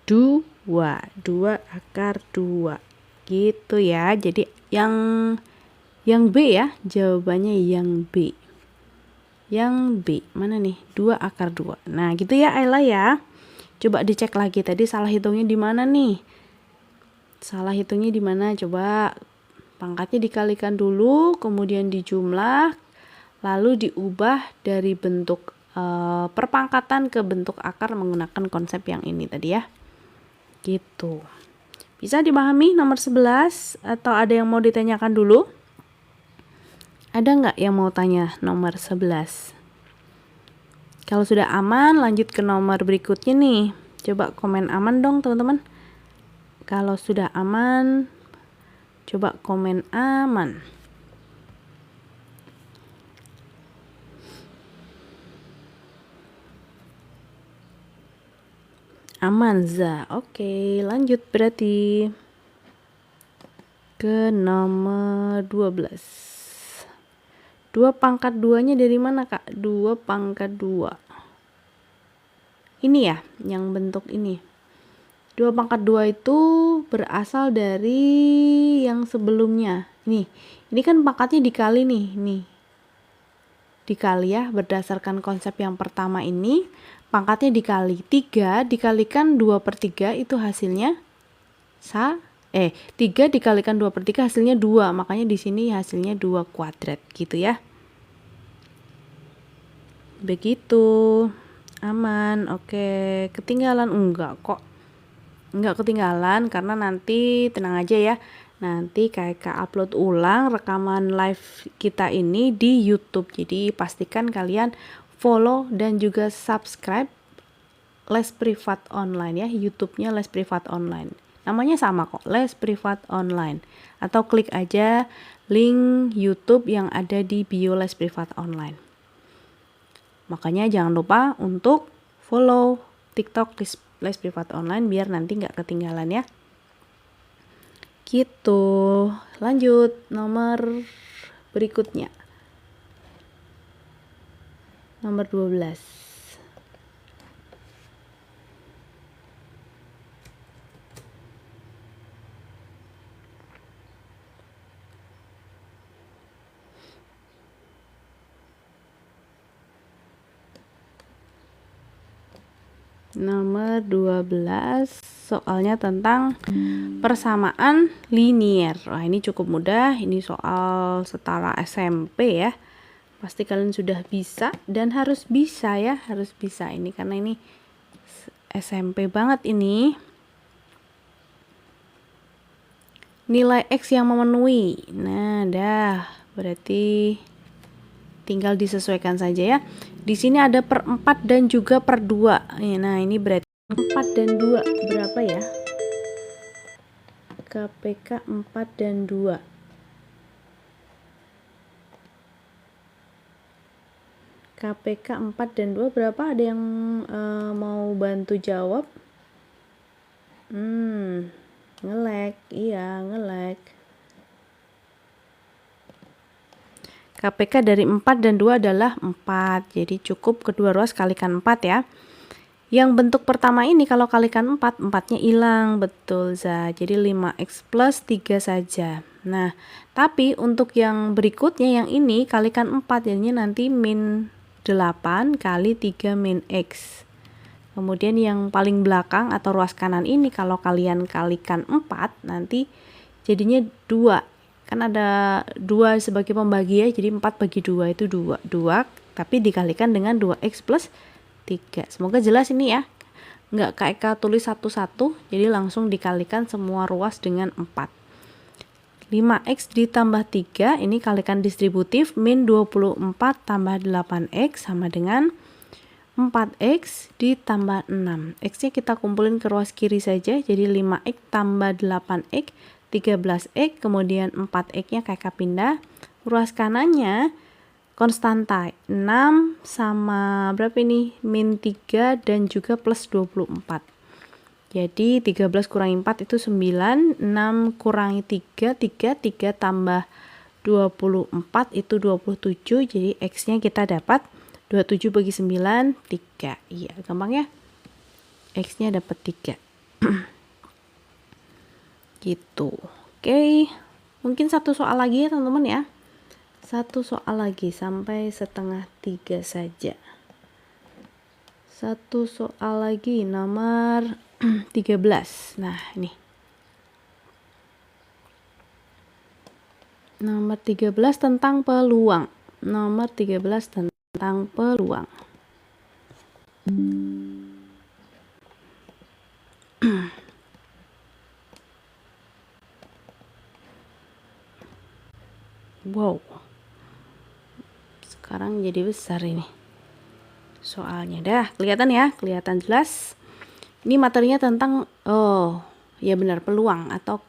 2. 2 akar 2. Gitu ya. Jadi yang B ya. Jawabannya yang B. Yang B mana nih? 2 akar 2. Nah gitu ya Ayla ya. Coba dicek lagi tadi salah hitungnya di mana nih? Salah hitungnya di mana? Coba pangkatnya dikalikan dulu, kemudian dijumlah, lalu diubah dari bentuk perpangkatan ke bentuk akar menggunakan konsep yang ini tadi ya. Gitu. Bisa dipahami nomor 11 atau ada yang mau ditanyakan dulu? Ada nggak yang mau tanya nomor 11? Kalau sudah aman, lanjut ke nomor berikutnya nih. Coba komen aman dong teman-teman. Kalau sudah aman, coba komen aman. Aman za. Oke, lanjut berarti ke nomor 12. 2 pangkat 2-nya dari mana Kak? 2 pangkat 2. Ini ya, yang bentuk ini. 2 pangkat 2 itu berasal dari yang sebelumnya. Ini kan pangkatnya dikali nih. Dikali ya, berdasarkan konsep yang pertama ini. Pangkatnya dikali. 3 dikalikan 2/3 itu hasilnya 3 dikalikan 2/3 hasilnya 2. Makanya di sini hasilnya 2 kuadrat gitu ya. Begitu. Aman. Oke, ketinggalan enggak kok. Enggak ketinggalan karena nanti tenang aja ya. Nanti KK upload ulang rekaman live kita ini di YouTube. Jadi pastikan kalian follow dan juga subscribe Les Privat Online ya. YouTube-nya Les Privat Online. Namanya sama kok, Les Privat Online. Atau klik aja link YouTube yang ada di bio Les Privat Online. Makanya jangan lupa untuk follow TikTok Les Privat Online biar nanti nggak ketinggalan ya. Gitu. Lanjut nomor berikutnya. Nomor 12. Nomor 12 soalnya tentang persamaan linier. Wah, ini cukup mudah. Ini soal setara SMP ya. Pasti kalian sudah bisa dan harus bisa ya, harus bisa ini karena ini SMP banget ini. Nilai X yang memenuhi. Nah, dah. Berarti tinggal disesuaikan saja ya. Di sini ada per 4 dan juga per 2. Nah, ini berarti 4 dan 2 berapa ya? KPK 4 dan 2. KPK 4 dan 2 berapa? Ada yang mau bantu jawab? Nge-lag, iya nge-lag. KPK dari 4 dan 2 adalah 4. Jadi cukup kedua ruas kalikan 4 ya. Yang bentuk pertama ini kalau kalikan 4, 4-nya hilang. Betul, Za. Jadi 5x plus 3 saja. Nah, tapi untuk yang berikutnya yang ini kalikan 4, jadinya nanti min 8 kali 3 min x. Kemudian yang paling belakang atau ruas kanan ini kalau kalian kalikan 4, nanti jadinya 2. Kan ada 2 sebagai pembagi ya, jadi 4 bagi 2 itu 2. 2, tapi dikalikan dengan 2x plus 3. Semoga jelas ini ya. Nggak Kak Eka tulis satu-satu, jadi langsung dikalikan semua ruas dengan 4. 5x ditambah 3, ini kalikan distributif, min 24 tambah 8x sama dengan 4x ditambah 6. X-nya kita kumpulin ke ruas kiri saja, jadi 5x tambah 8x, 13x, kemudian 4x-nya kakak pindah. Ruas kanannya konstanta 6 sama berapa ini? Min 3 dan juga plus 24. Jadi 13 kurangi 4 itu 9, 6 kurangi 3, 3 tambah 24 itu 27, jadi X-nya kita dapat 27 bagi 9, 3. Iya, gampang ya? X-nya dapat 3. Gitu. Oke. Mungkin satu soal lagi ya, teman-teman ya. Satu soal lagi sampai setengah 3 saja. Satu soal lagi nomor 13. Nah, ini. Nomor 13 tentang peluang. Nomor 13 tentang peluang. Wow. Sekarang jadi besar ini. Soalnya dah, kelihatan ya? Kelihatan jelas. Ini materinya tentang ya benar peluang atau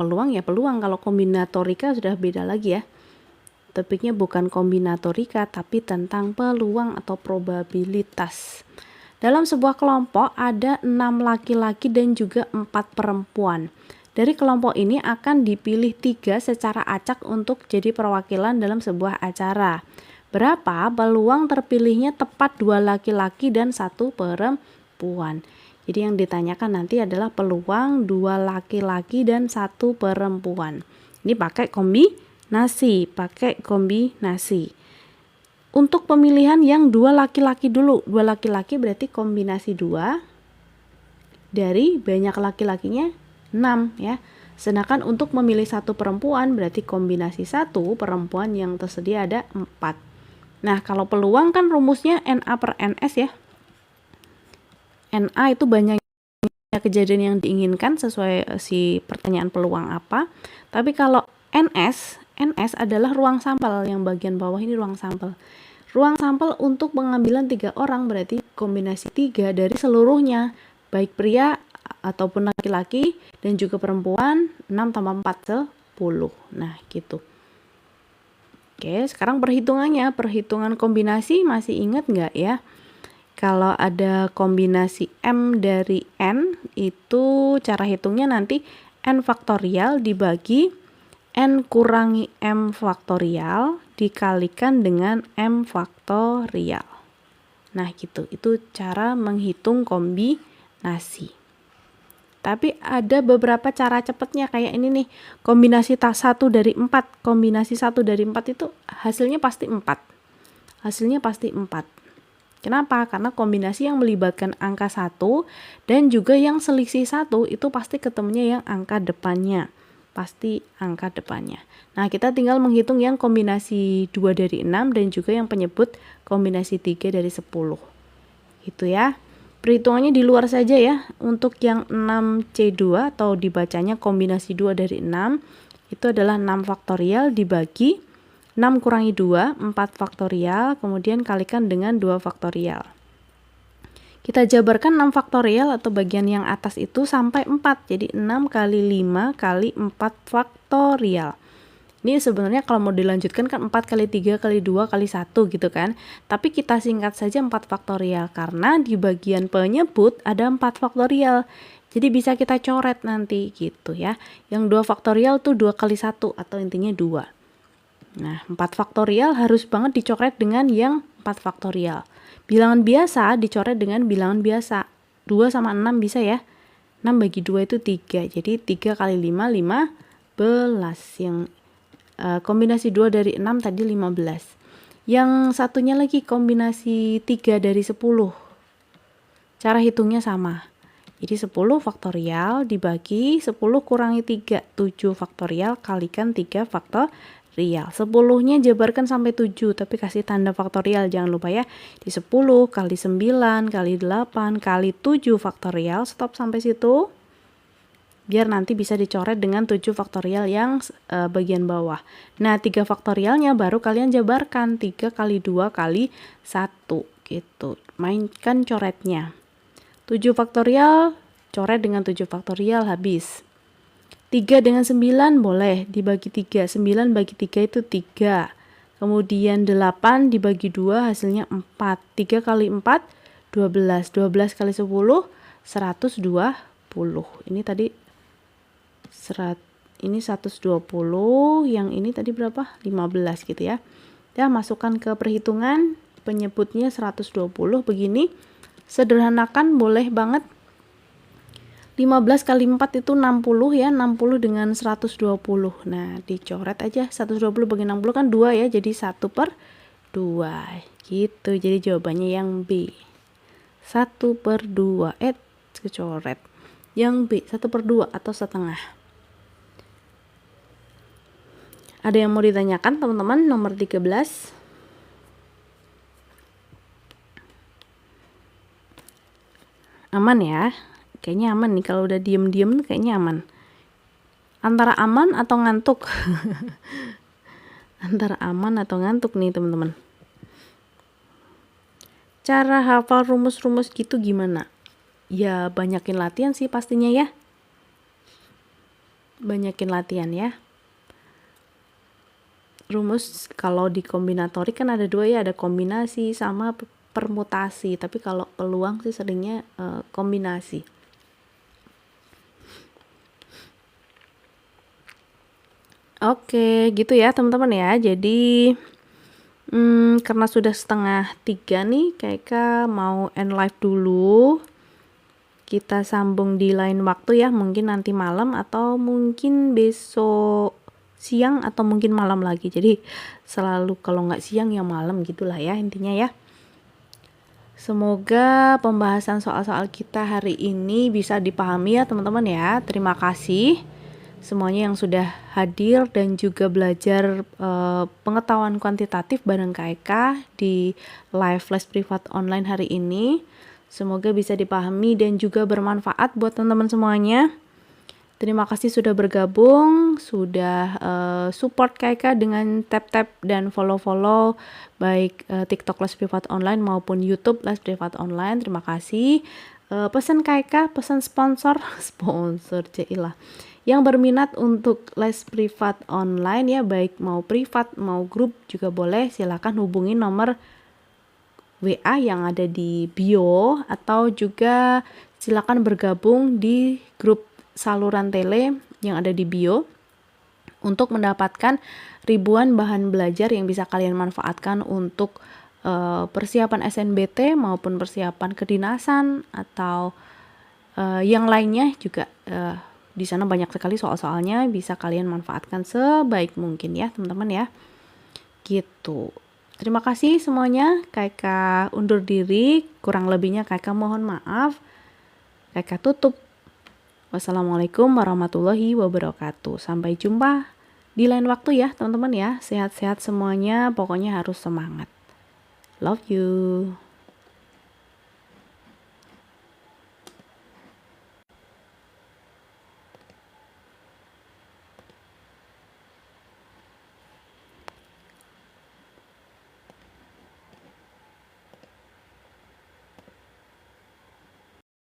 peluang ya peluang. Kalau kombinatorika sudah beda lagi ya. Topiknya bukan kombinatorika tapi tentang peluang atau probabilitas. Dalam sebuah kelompok ada 6 laki-laki dan juga 4 perempuan. Dari kelompok ini akan dipilih 3 secara acak untuk jadi perwakilan dalam sebuah acara. Berapa peluang terpilihnya tepat 2 laki-laki dan 1 perempuan? Jadi yang ditanyakan nanti adalah peluang 2 laki-laki dan 1 perempuan. Ini pakai kombinasi. Untuk pemilihan yang 2 laki-laki dulu. 2 laki-laki berarti kombinasi 2 dari banyak laki-lakinya 6 ya. Sedangkan untuk memilih 1 perempuan berarti kombinasi 1 perempuan yang tersedia ada 4. Nah, kalau peluang kan rumusnya NA per NS ya. NA itu banyaknya kejadian yang diinginkan sesuai si pertanyaan peluang apa. Tapi kalau NS adalah ruang sampel, yang bagian bawah ini ruang sampel. Ruang sampel untuk pengambilan 3 orang berarti kombinasi 3 dari seluruhnya, baik pria ataupun laki-laki dan juga perempuan. 6 tambah 4 10. Nah, gitu. Oke, sekarang perhitungan kombinasi masih ingat nggak ya? Kalau ada kombinasi M dari N, itu cara hitungnya nanti N faktorial dibagi N kurangi M faktorial dikalikan dengan M faktorial. Nah gitu, itu cara menghitung kombinasi. Tapi ada beberapa cara cepatnya kayak ini nih, kombinasi 1 dari 4. Kombinasi 1 dari 4 itu hasilnya pasti 4. Hasilnya pasti 4. Kenapa? Karena kombinasi yang melibatkan angka 1 dan juga yang selisih 1 itu pasti ketemunya yang angka depannya. Pasti angka depannya. Nah, kita tinggal menghitung yang kombinasi 2 dari 6 dan juga yang penyebut kombinasi 3 dari 10. Gitu ya. Perhitungannya di luar saja ya. Untuk yang 6C2 atau dibacanya kombinasi 2 dari 6 itu adalah 6 faktorial dibagi 6 kurangi 2, 4 faktorial, kemudian kalikan dengan 2 faktorial. Kita jabarkan 6 faktorial atau bagian yang atas itu sampai 4. Jadi 6 kali 5 kali 4 faktorial. Ini sebenarnya kalau mau dilanjutkan kan 4 kali 3 kali 2 kali 1 gitu kan. Tapi kita singkat saja 4 faktorial karena di bagian penyebut ada 4 faktorial. Jadi bisa kita coret nanti gitu ya. Yang 2 faktorial tuh 2 kali 1 atau intinya 2. Nah, 4 faktorial harus banget dicoret dengan yang 4 faktorial. Bilangan biasa dicoret dengan bilangan biasa. 2 sama 6 bisa ya. 6 bagi 2 itu 3. Jadi 3 kali 5, 15. Yang kombinasi 2 dari 6 tadi 15. Yang satunya lagi kombinasi 3 dari 10. Cara hitungnya sama. Jadi 10 faktorial dibagi 10 kurangi 3. 7 faktorial kalikan 3 faktorial. 10-nya jabarkan sampai 7, tapi kasih tanda faktorial, jangan lupa ya. Di 10 kali 9 kali 8 kali 7 faktorial, stop sampai situ. Biar nanti bisa dicoret dengan 7 faktorial yang bagian bawah. Nah, 3 faktorialnya baru kalian jabarkan. 3 kali 2 kali 1 gitu. Mainkan coretnya. 7 faktorial, coret dengan 7 faktorial, habis. 3 dengan 9 boleh dibagi 3. 9 bagi 3 itu 3. Kemudian 8 dibagi 2 hasilnya 4. 3 kali 4, 12. 12 kali 10, 120. Ini tadi ini 120, yang ini tadi berapa? 15 gitu ya. Ya, masukkan ke perhitungan, penyebutnya 120 begini. Sederhanakan boleh banget. 15 kali 4 itu 60 ya, 60 dengan 120. Nah, dicoret aja, 120 bagi 60 kan 2 ya, jadi 1/2 gitu. Jadi jawabannya yang B, 1/2. Kecoret yang B, 1/2 atau setengah. Ada yang mau ditanyakan teman-teman? Nomor 13. Aman ya? Kayaknya aman nih, kalau udah diem-diem kayaknya aman. Antara aman atau ngantuk? Antara aman atau ngantuk nih teman-teman. Cara hafal rumus-rumus gitu gimana? Ya banyakin latihan sih pastinya ya. Banyakin latihan ya. Rumus kalau di kombinatorik kan ada 2 ya, ada kombinasi sama permutasi. Tapi kalau peluang sih seringnya kombinasi. Oke, gitu ya teman-teman ya. Jadi karena sudah 2:30 nih, Kak mau end live dulu. Kita sambung di lain waktu ya, mungkin nanti malam atau mungkin besok siang atau mungkin malam lagi. Jadi selalu kalau nggak siang ya malam gitulah ya intinya ya. Semoga pembahasan soal-soal kita hari ini bisa dipahami ya teman-teman ya. Terima kasih semuanya yang sudah hadir dan juga belajar pengetahuan kuantitatif bareng Kak Eka di live flash privat online hari ini. Semoga bisa dipahami dan juga bermanfaat buat teman-teman semuanya. Terima kasih sudah bergabung, sudah support Kak Eka dengan tap-tap dan follow-follow baik TikTok les privat online maupun YouTube les privat online. Terima kasih. Pesan Kak Eka, pesan sponsor Cailah. Yang berminat untuk les privat online ya, baik mau privat mau grup juga boleh, silakan hubungi nomor WA yang ada di bio atau juga silakan bergabung di grup saluran tele yang ada di bio untuk mendapatkan ribuan bahan belajar yang bisa kalian manfaatkan untuk persiapan SNBT maupun persiapan kedinasan atau yang lainnya juga. Di sana banyak sekali soal-soalnya, bisa kalian manfaatkan sebaik mungkin ya teman-teman ya. Gitu. Terima kasih semuanya. Kak undur diri, kurang lebihnya Kak mohon maaf. Kak tutup. Wassalamualaikum warahmatullahi wabarakatuh. Sampai jumpa di lain waktu ya teman-teman ya. Sehat-sehat semuanya, pokoknya harus semangat. Love you.